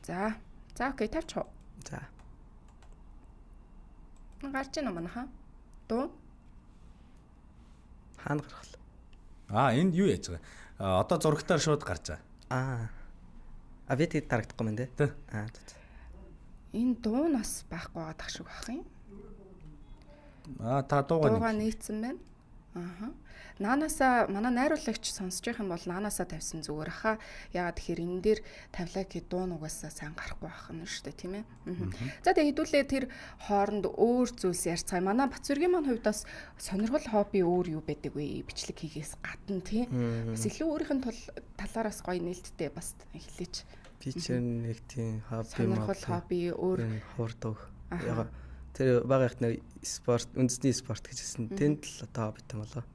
За окей тавьчих. За. Гарч ийн манайха. Дуу. Хаана гарах вэ? Энд юу яаж байгаа? Одоо зурагтаар шууд гарч байгаа. Бид дарагдахгүй юм дээ. Энэ дуу нас байхгүй байгаа шиг байх юм. Та дуугаа нийцсэн байна. Наанасаа манай найруулагч сонсож байх юм бол наанасаа тавьсан зүгээр хаа. Яагаад тэгэхээр энэ дээр тавилаа гэхэд дуу нугасаа сайн гарахгүй байх нь шүү дээ, тийм ээ. За тэгээ хэдүүлээ тэр хооронд өөр зүйлс ярьцгаая. Манай Бацүргийн маань хувьд бас сонирхол хобби өөр юу байдаг вэ? Бичлэг хийгээс гадна тийм. Бас илүү өөрийнх нь талаараас гоё нээлттэй бас хэлээч. Би ч нэг тийм сонирхол хобби өөр хурд. Яг тэр багийнх нь спорт, үндэсний спорт гэж хэлсэн. Тэнд л одоо хоббитай болоо.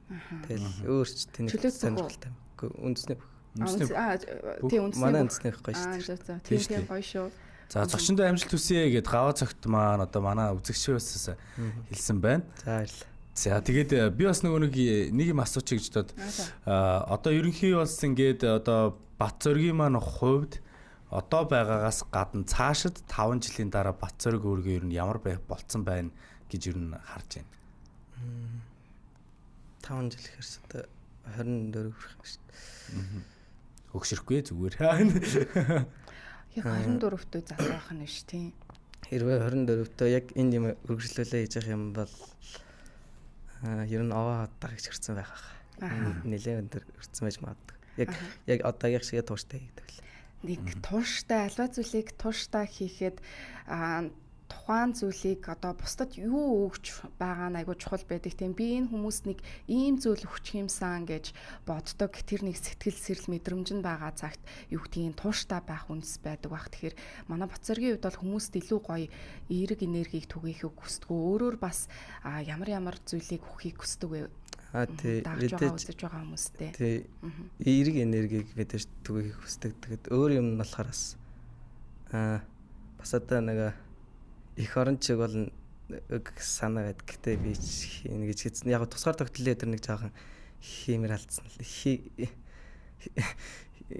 Тэгэл өөрч тэнэг сонирхолтой. Үндэсний тийм манай үндэсний гоё шүү дээ. Тийм гоё шүү. За зочиндоо амжилт хүсье гэд гаваа цогт маань одоо манай үзэгчээс хэлсэн байна. За баярлалаа. За тэгээд би бас нэг юм асуучих гэж бодоод одоо ерөнхий улс ингээд одоо Бацөргийн маань хувьд одоо байгаагаас гадна цаашид 5 жилийн дараа Бацөрг өөргөө ер нь ямар байх болцсон байна гэж ер нь харж байна. 5 жил ихэрс одоо 24 хүрэх юм шүү дээ. Хөгшөрөхгүй зүгээр. Яг 24-т залуу байх нь биш тийм. Хэрвээ 24-т яг энэ юм үргэлжлүүлээ хийж явах юм бол ер нь овоо дагаж хүрсэн байх. Нэлээд өндөр хүрсэн байж магадгүй. Яг одоогийн шиг тууштай хийдэг. Нэг тууштай альва зүйлийг тууштай хийхэд тухайн зүйлийг одоо бусдад юу өгч байгаа нь айгүй чухал байдаг. Тийм би энэ хүмүүст нэг ийм зүйл өгчих юмсан гэж боддог. Тэр нэг сэтгэл сэрэл мэдрэмж нь байгаа цагт юу гэдгийг тууштай байх үндэс байдаг баг. Тэгэхээр манай Бацэргийн хувьд бол хүмүүст илүү гоё эерэг энергийг түгээхийг хүсдэг. Өөрөөр бас ямар зүйлийг өгөхийг хүсдэг вэ? Дагж байгаа хүмүүстэй. Тий. Эерэг энергийг мэдээж түгээхийг хүсдэг. Тэгэд өөр юм нь болохоор бас одоо нэг их орон чиг бол санаа байд. Гэтэ би хийнэ гэж хэлсэн. Яг тусгаар тогтлоо дээр нэг жоохон хиймэр алдсан л.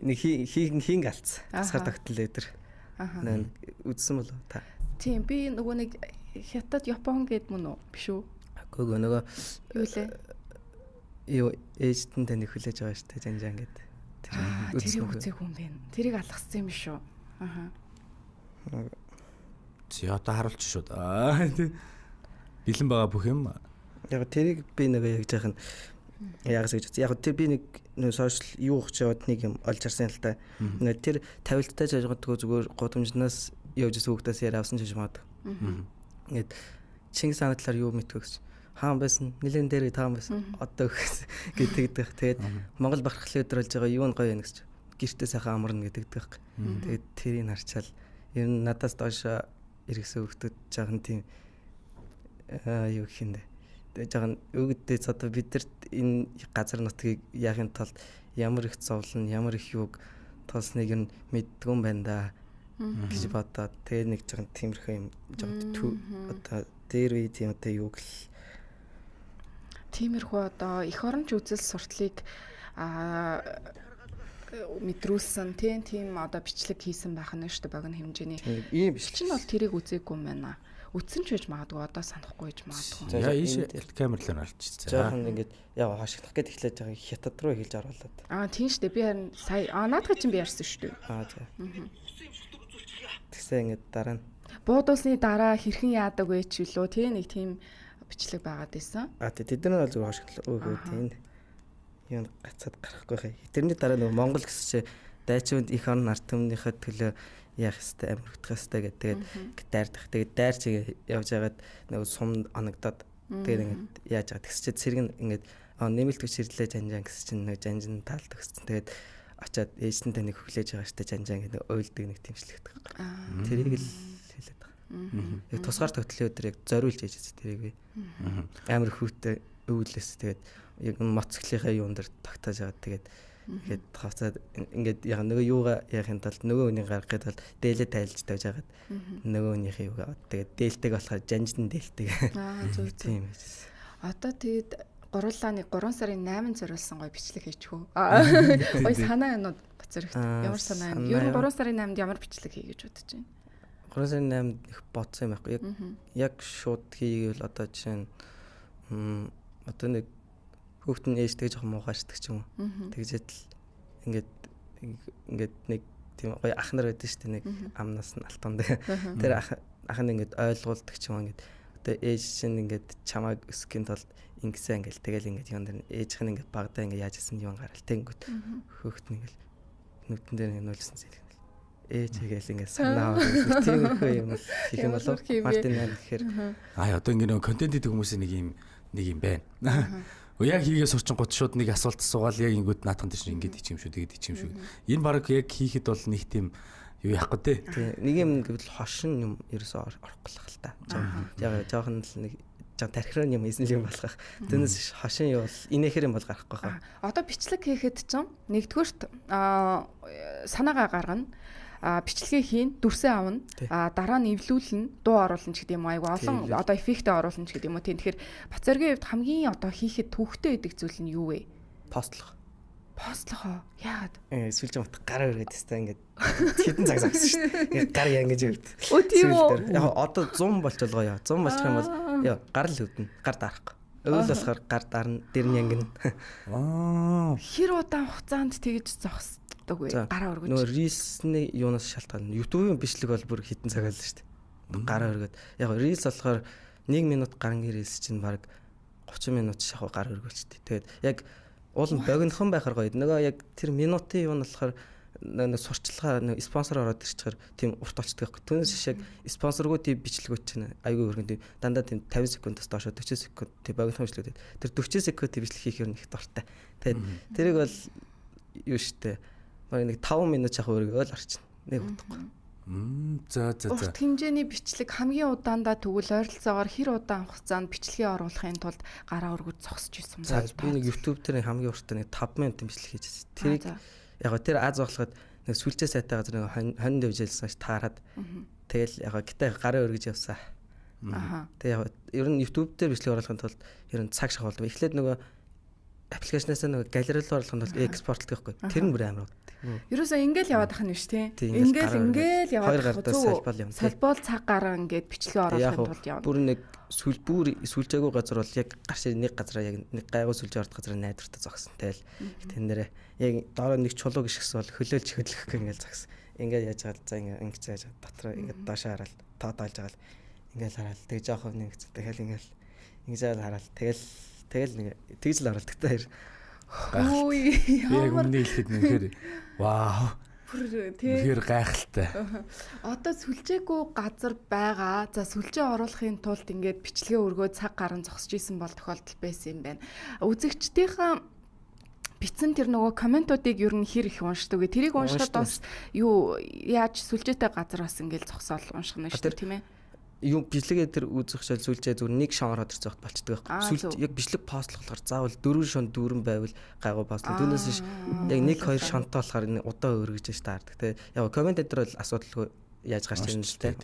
Нэг хин галц. Тусгаар тогтлоо дээр. Үзсэн болов та? Тийм би нөгөө нэг хятад Япон гэд мөн үү? Биш үү? Гүг нөгөө юу лээ? Юу ээжтэн тань хүлээж байгаа шүү дээ жанжан гэдэг. Тэрийг үзег хүн байна. Тэрийг алгацсан юм шүү. Чи одоо харуулчих шүү дээ. Бэлэн байгаа бүх юм. Яг тэрийг би нэг яг жаахан ягс гэж бодсон. Яг тэр би нэг сошиал юу ухч яваад нэг юм олж харсан л та. Тэр тавилттай жажгадгүй зүгээр гудамжнаас явж сүгдээс яар авсан ч юм аа. Ингээд Чингис хааны талаар юу мэдвэ гэж хаан байсан нэлен дээр таан байсан одоо гэдэг. Тэгээд Монгол барахлын өдөр болж байгаа юу нь гоё юм гэж гэртээ сайхан амарна гэдэг. Тэгээд тэрийг харчаал ер нь надаас доош иргэсэн хүмүүс жаахан тийм юу гэх юм бэ. Жаахан өгдөө одоо бидэрт энэ газар нутгийг яахын тулд ямар их зовлон ямар их юуг толсныг нь мэддгүй юм байна да гэж бодоод тэгээд нэг жаахан тиймэрхүү юм жоо одоо дээр үе тийм одоо юу гэл тиймэрхүү одоо эх оронч үзэл сурталыг мэдрүүлсэн тийм одоо бичлэг хийсэн байх нь шүү дээ богино хэмжээний. Ийм бичлэг нь бол тэрийг үзээгүй юм байна. Үтсэн ч байж магадгүй одоо санахгүй байж магадгүй. За ийш камерлаар олчихсан. Жаахан ингээд яа хашигдах гээд эхлэж байгаа хятад руу хэлж оруулаад. Тийм шүү дээ. Би харин сая наадах чинь би ярьсан шүү дээ. За. Тэгсэн ингээд дараа нь буудуулсны дараа хэрхэн яадаг вэ ч үлөө тийм нэг тийм бичлэг байгаад байсан. Тэд нар бол зүгээр хашигдлаа. Тийм. Юу гацаад гарахгүй хэ. Тэрний дараа нөгөө Монгол гэсэн чи дайчууд их орн ард түмнийхээ төлөө яах хэвээр амир хөтгөх хэвээр тэгээд дайрдах. Тэгээд дайрч явж байгаад нөгөө сум оногдоод тэгээд ингээд яаж байгаа тэгс чи цэрэг нь ингээд нэмэлт хүч ирлээ жанжаан гэсэн чинь нөгөө жанжин таалдаг гэсэн. Тэгээд очиад ээжтэнтэй нэг хүлээж байгаа штэ жанжаан гэдэг уйлдаг нэг тэмцлэгдэг. Тэрийг л хэлээд байгаа. Яг тусгаар тогтлын өдөр яг зориулж ээж тэрийг би. Амир хүүтэй өвлөөс тэгээд яг моцглийнхаа юун дээр тогтоож байгаа. Тэгээд хавцаад ингээд яг нөгөө юугаа яахын тулд нөгөө хүний гаргахын тулд дээлээ тайлж тавьж хагаад нөгөө хүнийхээ юугаа тэгээд дээлтэйг болохоор жанжин дээлтэйг. Зөв тийм. Одоо тэгээд гурлаа нэг 3 сарын 8 зориулсан гоё бичлэг хийчихв. Гоё санаа юмуд бацрагт. Ямар санаа юм? Ер нь 3 сарын 8-нд ямар бичлэг хий гэж бодож байна? 3 сарын 8-нд их бодсон юм байхгүй. Яг шууд хийгээл одоо жишээ нь одоо нэг хүүхэд нь ээжтэй жоохон муухайшдаг ч юм уу. Тэгжээд л ингээд нэг тийм гоё ах нар байдаг шүү дээ. Нэг амнаас нь алтан дээр. Тэр ах нь ингээд ойлгуулдаг ч юм ингээд одоо ээж чинь ингээд чамайг өсгөхийн тулд ингэсэн ингээл тэгэл ингээд юм дээр ээжийнх нь ингээд багадаа ингээд яаж исэн юм гарал тэнгүүт хүүхэд нь ингээд нүдэн дээр нөлсөн зэрэг ээж игээл ингээд санаа тийм юм хийх юм болов Мартин нэр гэхээр одоо ингээд нэг контент хийдэг хүмүүсийн нэг юм байна. Яг хийгээ сурчингууд шууд нэг асуулт асуугаал яг ингэүүд наадхан тийш ингээд хийчих юм шүү тэгээд хийчих юм шүү. Энэ баг яг хийхэд бол нэг тийм юу яахгүй те. Нэг юм гэвэл хошин юм ерөөсөө орохгүй л та. Яг жоохон л нэг жаа тархирын юм эзэн юм болох. Тэрнээс хошин юу бол инээхэр юм бол гарахгүй хаа. Одоо бичлэг хийхэд ч нэгдүгürt санаагаа гаргана. Бичлэгээ хийн, дүрсээ авна. Дараа нь эвлүүлнэ, дуу оруулна ч гэдэг юм айгу олон одоо эффектээ оруулна ч гэдэг юм уу. Тэгэхээр Бацэргийн хувьд хамгийн одоо хийхэд төвхтэй байдаг зүйл нь юу вэ? Постлох. Постлохоо. Яагаад? Эсвэл ч мат гараа өргөд тест ингээд хитэн цаг загсан шүү дээ. Ингээд гар янгаж өргөд. Тийм үү? Яг одоо 100 болчихлоо яа. 100 болчих юм бол яа гар л өвдөн. Гар дарахгүй. Өвөл болохоор гар дарна, дэр нь янгина. Хэр удаан хугацаанд тэгж зогсдог вэ? Гараа өргөж. Нөгөө рилсний юунаас шалтгаална. YouTube-ийн бичлэг бол бүр хитэн цаг байлаа шүү дээ. Гараа өргөд. Яг рилс болохоор 1 минут гарангийн рилс чинь баг 30 минут шахуу гар өргөлчтэй. Тэгээд яг уул нь богинохон байхаар гоё. Нөгөө яг тэр минутын юу нь болохоор нэг сурчлагаа нэг спонсор ороод ирчихээр тийм урт болчихдог байхгүй. Түүнээс шиг спонсоргуудын бичлэгүүд чинь айгүй өргөн тийм дандаа тийм 50 секундаас доош 40 секунд тийм богинохон бичлэг. Тэр 40 секундын бичлэг хийх юм их дуртай. Тэгээд тэрийг бол юу штэ. Баг нэг 5 минут шахуу өргөөл орчихно. Нэг утгагүй. За. Урт хэмжээний бичлэг хамгийн удаандаа тэгвэл ойролцоогоор хэр удаан хугацаанд бичлэгээ оруулахын тулд гараа өргөж зогсож исэн байна. Би нэг YouTube дээр хамгийн урттай нэг 5 минутын бичлэг хийж байсан. Тэрийг яг тэр аз болоход нэг сүлжээ сайтай газар нэг хонь дэвжэлсэн ш таарад. Тэгэл яг гитэ гараа өргөж явсаа. Тэгээ яг ер нь YouTube дээр бичлэг оруулахын тулд ер нь цаг шахуулдаг. Эхлээд нөгөө аппликейшнаас нөгөө галерей руу оруулахын тулд экспортлдог байхгүй. Тэр нь бүр амар. Ерөөсөө ингээл яваад ахна биш тий. Ингээл яваад ахна. Салбол цаг гараа ингээд бичлэгээ оруулахын тулд явна. Бүр нэг сүлжээгүй газар бол яг гаршаа нэг газараа яг нэг гайгүй сүлжээ ордог газараа найдвартай зогсон. Тэгэл тэн дээрээ яг доороо нэг чулуу гიშгс бол хөлөөлж хөдлөхгүй ингээл зогсон. Ингээд яаж байгаа за ингээд яаж дотроо ингээд доошоо хараад тоодоолж байгаа л ингээл хараад тэг жоох нэг тэгэл ингээл ингэж хараад тэгэл нэг тэгж л оролдог та хоёр. Ой яг өмнө хэлэхэд нөхөр вау Тэгэхээр гайхалтай. Одоо сүлжээгүй газар байгаа. За сүлжээ оруулахын тулд ингээд бичлэгээ өргөө цаг гарan зогсож исэн бол тохиолдол байсан юм байна. Үзэгчдийнхээ бичсэн тэр нөгөө комментуудыг ер нь хэр их уншдаг вэ? Тэрийг уншихад бас юу яаж сүлжээтэй газар бас ингээд зогсоол унших нь шүү дээ, тийм ээ? Юу бичлэгээ тэр үзэх шал сүлжээ зүгээр нэг шон ороод ирцэх болчдөг байхгүй. Яг бичлэг постлох болохоор заавал 4 шон дүүрэн байвал гайгүй постлоо. Түүнээс яг 1-2 шонтой болохоор удаа өргөж таардаг те. Яг коммент дээр бол асуудалгүй яаж гарч ирнэ л те.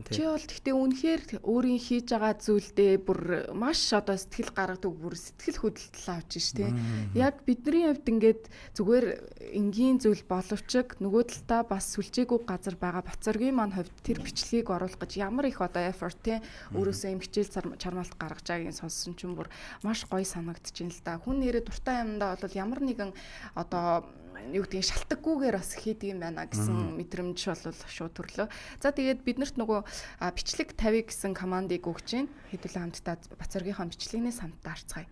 Чи бол гэхдээ үнэхээр өөрийн хийж байгаа зүйлдээ бүр маш одоо сэтгэл гаргадаг бүр сэтгэл хөдлөлт авч ш те. Яг бидний хувьд ингээд зүгээр энгийн зүйл боловч нөгөө талдаа бас сүлжээгүй газар байгаа Бацоргийн маань хувьд тэр бичлэгийг оруулах гэж ямар их одоо effort те өөрөөсөө юм хичээл чармаалт гаргаж байгаагийн сонссон ч юм бүр маш гоё санагдчихээн л да. Хүн нэрээ дуртай юмдаа бол ямар нэгэн одоо юу гэдгийг шалтгаггүйгээр бас хийдэг юм байна гэсэн мэдрэмж бол шууд төрлөө. За тэгээд биднэрт нөгөө бичлэг тавь гэсэн командыг өгч чинь хэдүүлээ хамтдаа Бацоргийнхаа бичлэгнээс хамтдаа харцгаая.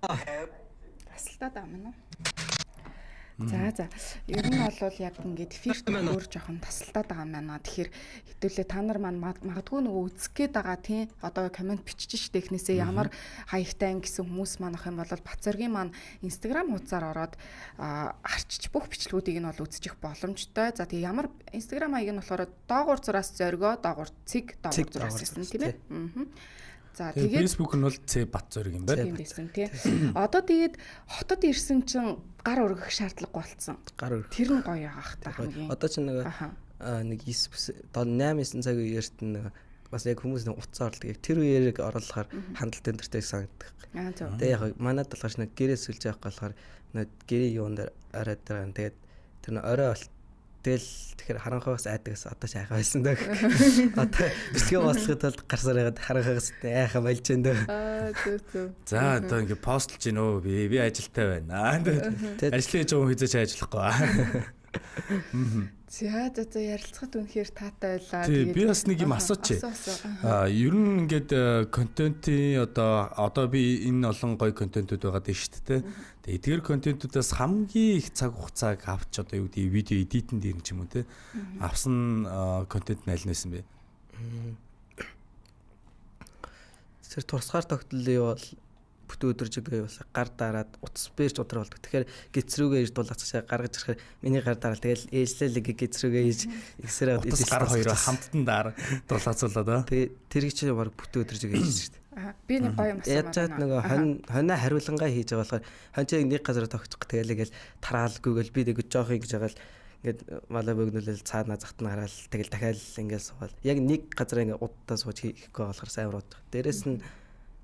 Тасалдаад байгаа мэн үү? За ер нь бол яг ингээд эфирт өөр жоохон тасалдаад байгаа юм байна. Тэгэхээр хэдүүлээ та нар маань магадгүй нөгөө үзэх гээд байгаа тийм одоо комент бичиж штэ эхнээсээ ямар хаягтай гэсэн хүмүүс маань ах юм бол Бацоргийн маань Instagram хуудасаар ороод харчиж бүх бичлэгүүдийг нь бол үзчих боломжтой. За тэгээ ямар Instagram хаяг нь болохоор доогуур зураас зоргоо доогуур цэг доогуур зураас гэсэн тийм ээ. За тэгээд Facebook нь бол Ц Бацорг юм байна. Тийм байсан тий. Одоо тэгээд хотод ирсэн чинь гар өргөх шаардлага болцсон. Тэр нь гоё яах та хамгийн. Одоо ч нэг 8-9 цаг үеэрт нэг бас яг хүмүүс нэг утас орлоо. Тэр үеэрийг оруулахаар хандлт өндөртэй санагддаг. Тэгээ яг манайд болохоор нэг гэрээ сүлж явах болохоор нэг гэрээ юунд ороод байгаа. Тэгээд тэр нэг орой болт тэгэл тэгэхээр харанхаас айдагс одоо шайхаа байсан даг. Одоо бичлэгээ бослоход тулд гарсаар ягаад харанхаас айхаа болж байна даг. Зүг. За одоо ингээ постлж гин өө би ажилтай байна. Ажлын жоо хийж ажиллахгүй. За ярилцахад үнэхээр таатай байлаа. Тэгээд би бас нэг юм асууч. Ер нь ингээд контентын одоо би энэ олон гоё контентууд байгаа дээ шүү дээ. Тэгээд эдгээр контентуудаас хамгийн их цаг хугацааг авч одоо юу гэдэг видео эдитэнд ирэн ч юм уу те. Авсан контент нь аль нэсэн бэ? Тэр тусгаар тогтлолын бол бүтэн өдөржиг бас гар дараад утас бэрч удар болдог. Тэгэхээр гэцрүүгээ иж дулаацгаа гаргаж ирэхээр миний гар дараал тэгэл ээжлэлэг гэцрүүгээ иж ихсэрээ утас гар хоёроо хамтдан даар дулаацуулаад тэгээ тэрийг чи баг бүтэн өдөржиг хийж шүү дээ. Би нэг гоё юм асуусан. Яаж чад нөгөө хоноо хариулангаа хийж байгаа болохоор хончиг нэг газар тогтчих тэгэлэгээл тараалгүйгээл би нэг жоох ингэж байгаа л ингээд малаа бөгнүүлэл цаанаа захтан хараал тэгэл дахиад ингээд суувал яг нэг газар ингээд удаа сууж хийхгүй болохоор сайн ураад. Дээрээс нь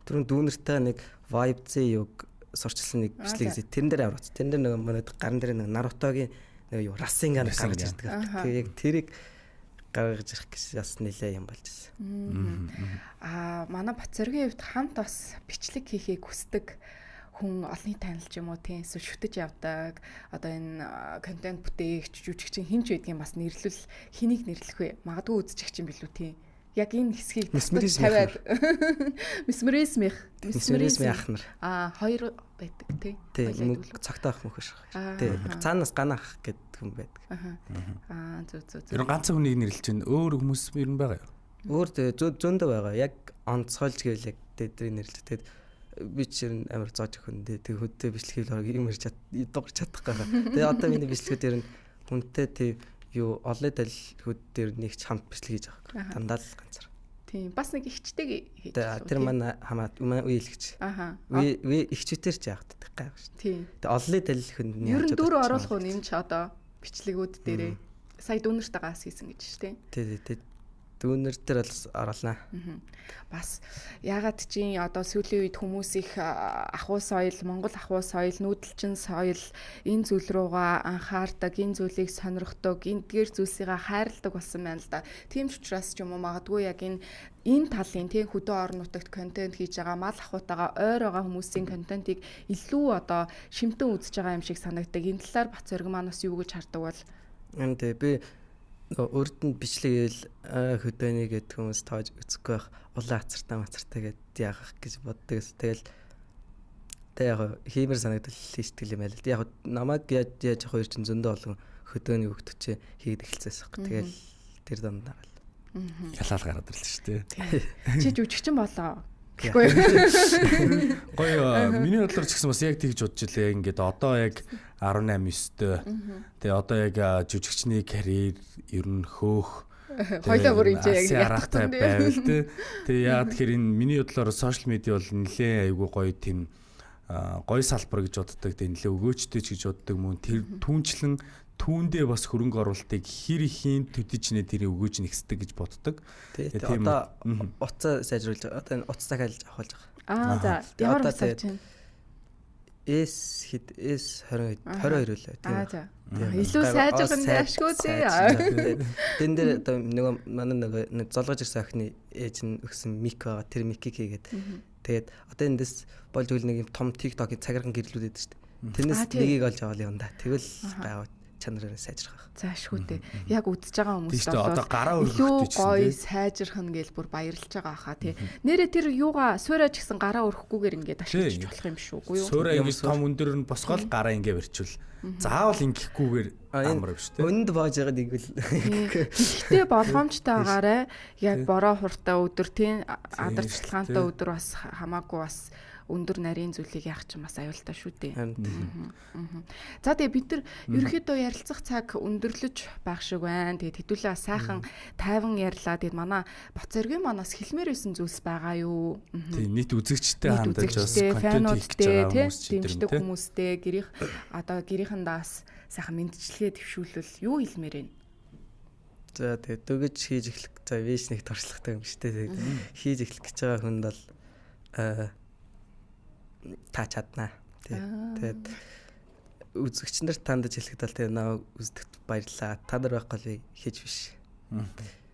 түрүүн дүүнертэй нэг vibe Z юг сурчилсан нэг бичлэг тэрэн дээр аваад. Тэрэн дээр нэг манай гарын дээр нэг Нарутогийн нэг юу Расингаар гаргаж ирдэг. Тэгээ яг тэрийг гаргаж ирэх гэж бас нэлээ юм болж байна. Манай Бацоргийн хувьд хамт бас бичлэг хийхийг хүсдэг хүн олонний танил ч юм уу тийм эсвэл шүтэж явдаг. Одоо энэ контент бүтээгч, жүжигчин хин ч байдгийн бас нэрлэл хэнийг нэрлэх вэ? Магадгүй үзчих чинь билүү тийм. Яг энэ хэсгийг тавиад месмеризм ахнар. Хоёр байдаг тий. Тийм цагтаа ах мөхөш. Тий. Цаанаас ганах гэдэг хүн байдаг. Зүг. Тэр ганцхан хүнийг нэрлэж чинь өөр хүмүүс ер нь байгаа юу? Өөр зөндөө байгаа. Яг онцгойлж гэвэл яг тэдний нэрлэж. Тэгэд би чинь амар зоож хүн тэг хөдөө бичлэгийг юм ирж дуурч чадахгүй байгаа. Тэгээ одоо миний бичлэгүүд ер нь хүнтэй тий юу олон тал хөд дээр нэг ч хамт бичлэг хийж байгаа. Дандаа л ганцаар. Тийм. Бас нэг ихчтэйг хийж. Тэр манай үе илгч. Аха. Үе ихчүүдээр ч яахддаг гайгүй шүү. Тийм. Тэгээ олонний дэлгэх нь ер нь дөрөв оруулах уу нэмж одоо бичлэгүүд дээрээ сая дүүнэртэйгээс хийсэн гэж шүү, тий. Дүүнэр дээр бол оруулнаа. Бас ягаад чи одоо сүүлийн үед хүмүүс их ахуй соёл, Монгол ахуй соёл, нүүдэлчин соёл энэ зүйл руугаа анхаардаг, энэ зүйлийг сонирхдог, эндгээр зүйлсийг хайрладаг болсон байна л да. Тийм ч учраас ч юм уу магадгүй яг энэ талын тийм хөдөө орон нутагт контент хийж байгаа мал ахуйтайгаа ойр байгаа хүмүүсийн контентийг илүү одоо шимтэн үзэж байгаа юм шиг санагддаг. Энэ талаар Бац Оргин манаас юу гэж хардаг бол? Энд би өөрт нь бичлэгээл хөдөөний гэдэг хүмүүс тоож үзэхгүй байх улаан ацартаа гэд яах гэж боддог. Тэгэл яг хиймэр санагдал хийдэг юм байл. Яг намайг яаж хоёр чинь зөндөө олон хөдөөний хөгтөч хийгээд эхэлчихсэн юм. Тэгэл тэр дандаа л ялаал гараад ирлээ шүү дээ. Чи жүжигчин болоо. Гоё. Миний бодлоор ч гэсэн бас яг тэгж бодож илээ. Ингээд одоо яг 18-9-тэй. Тэгээ одоо яг жүжигчний карьер ер нь хөөх. Хойлоо бүр энэ яг ятгахтай байвал тэ. Тэгээ яа тэгэхээр энэ миний бодлоор сошиал медиа бол нэлээд айгүй гоё тийм гоё салбар гэж боддог. Тэгээ нэлээд өгөөчтэй ч гэж боддог мөн тэр түүнчлэн түүндээ бас хөрөнгө оруулалтыг хэр ихийн төдийч нэ тэрийг өгөөж нэгсдэг гэж боддог. Тэгээ одоо утсаа сайжруулж байгаа. Одоо энэ утас захиалж авахулж байгаа. За ямар утас чинь? S22 лээ. За. Илүү сайжрах нь ашгүй тий. Тэн дээр одоо нөгөө манай нэг золгож ирсэн охины ээж нь өгсөн мик байгаа. Тэр микийг хийгээд тэгээд одоо эндээс болж үл нэг юм том TikTok-ийн цагаархан гэрлүүд байдаг шүү дээ. Тэрнээс нэгийг олж авал юм да. Тэгвэл гайваа чанараараа сайжрах. За шхүүтэй. Яг үдсэж байгаа хүмүүс одоо гараа өргөх гэж гоё сайжрах нь гээл бүр баярлж байгаа хаа тий. Нэрээ тэр юугаа суурайч гэсэн гараа өрөхгүйгээр ингээд ашиглаж болох юм шүү. Үгүй юу? Суурай ингэж том өндөр нь босгоод гараа ингээ барьчвал заавал ингэхгүйгээр амар биш тий. Өнд боож байгаа нэг л. Гэхдээ болгоомжтойгаараа яг бороо хуртай өдөр тий адарчлагаантай өдөр бас хамаагүй бас өндөр нарийн зүйлийг яах ч бас аюултай шүү дээ. За тэгээ бид нар ерөөхдөө ярилцах цаг өндөрлөж байх шиг байна. Тэгээд хэдүүлээ сайхан тайван ярьлаа. Тэгээд манай Бац Оргин манаас хэлмээр байсан зүйлс байгаа юу? Тийм нийт үзэгчтэй хандаж бас контент хийж байгаа дэмждэг хүмүүстэй гэрийнх одоо гэрийнхэндээс сайхан мэдчилгээ төвшүүлвэл юу хэлмээр вэ? За тэгээд дөгөж хийж эхлэх. За виш нэг туршлагатай юм шүү дээ. Хийж эхлэх гэж байгаа хүнд бол та чаднаа. Тэгээд үзэгч нарт тандаж хэлэхэд бол тэгээ наа үздэгт баярлаа. Та нар байхгүй хийж биш.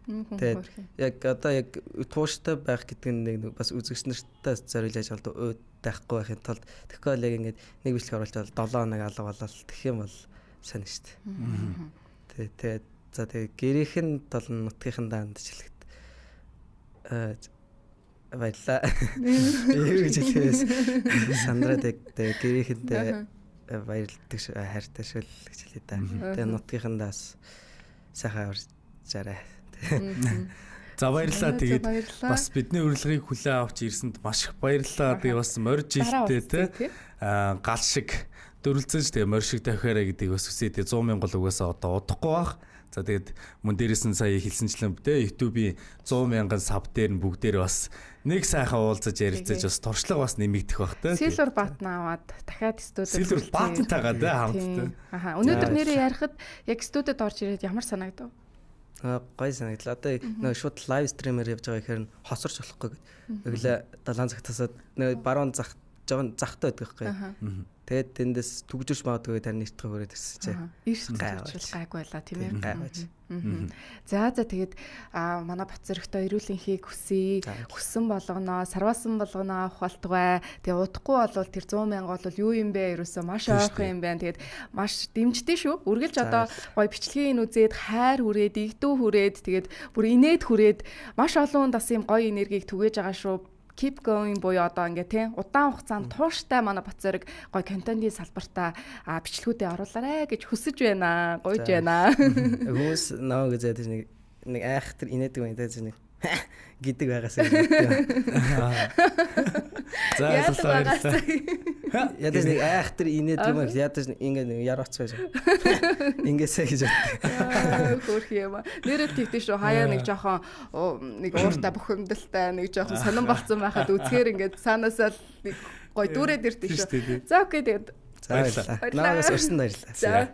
Тэгээд яг одоо яг тууштай байх гэдэг нь нэг бас үзэгч нартаа зориулж ажиллаад байхгүй байхын тулд тэгэхээр яг ингээд нэг бичлэг оруулж бол 7 хоног алга болол тэгэх юм бол сонь шүү дээ. Тэгээд за тэгээ гэрийнх нь бол нутгийнхан дандаж хэлэхэд баярлаа. Юу гэж хэлээс сандраад гэрийнхэндээ баярлдаг хайртай шөл гэж хэлээ да. Тэгээ нутгийнхандаас сайхан аварчаарай. За баярлалаа. Тэгээд бас бидний урилгыг хүлээн авч ирсэнд маш их баярлалаа. Тэгээ бас морж илтээ те гал шиг дөрвөлцөж тэгээ морь шиг тавихаарай гэдгийг бас үсээ. Тэгээ 100,000 угаасаа одоо удахгүй бах. За тэгээд мөн дээрээс нь сая хэлсэнчлэн тэ YouTube-ийн 100,000 саб дээр нь бүгдээр бас нэг сайхан уулзаж ярилцаж бас туршлага бас нэмэгдэх бах тэ. Silver Button аваад дахиад студид Silver Button тагаа тэ хамттай. Аха. Өнөөдөр нэрээ ярихад яг студид орж ирээд ямар санагдав? Гоё санагдлаа. Одоо нэг шууд лайв стримээр явж байгаа гэхээр хосорч болохгүй гэвэл 7 цагтасаад нэг баруун зах жоохон захтай байдаг байхгүй. Тэгээд тэндээс түгжирч магадгүй тань нэртгэ хүрээд ирсэн чи. Ирс гарчвал гайгүй байлаа тийм ээ. Гайваж. За тэгээд манай Бац Оргинтой эрүүлэнхийг хүсье. Хүссэн болгоно, сарвасан болгоно авах болтугай. Тэгээ удахгүй болвол тэр 100,000 бол юу юм бэ? Ерөөсөө маш ойрхон юм байна. Тэгээд маш дэмждээ шүү. Үргэлж одоо гоё бичлэгийг үзээд хайр хүрээд, игдүү хүрээд, тэгээд бүр инээд хүрээд маш олон бас юм гоё энергийг түгээж байгаа шүү. Keep going буюу одоо ингээ тий удаан хугацаанд тууштай манай Бац Оргин гоё контентын салбартаа бичлэгүүдэд оруулаарэ гэж хүсэж байна. Гойж байна. Хүмүүс нөө гэж нэг айхтар инээдэг байна тэ нэг гэдэг байгаасаа. За баярлалаа. Ядаж нэг айхтар инээд юм ядаж ингэ нэг яраач байж. Ингээсэй гэж боддог. Хөөх юм аа. Нэрэл тэгтээ шүү. Хаяа нэг жоохон нэг ууртай бухимдалтай нэг жоохон сонирн болцсон байхад үзэхэр ингээд цаанаасаа нэг гой дүүрээд ирдэ шүү. За окей тэгээд. За баярлалаа. Наагаас өрсөнд баярлалаа. За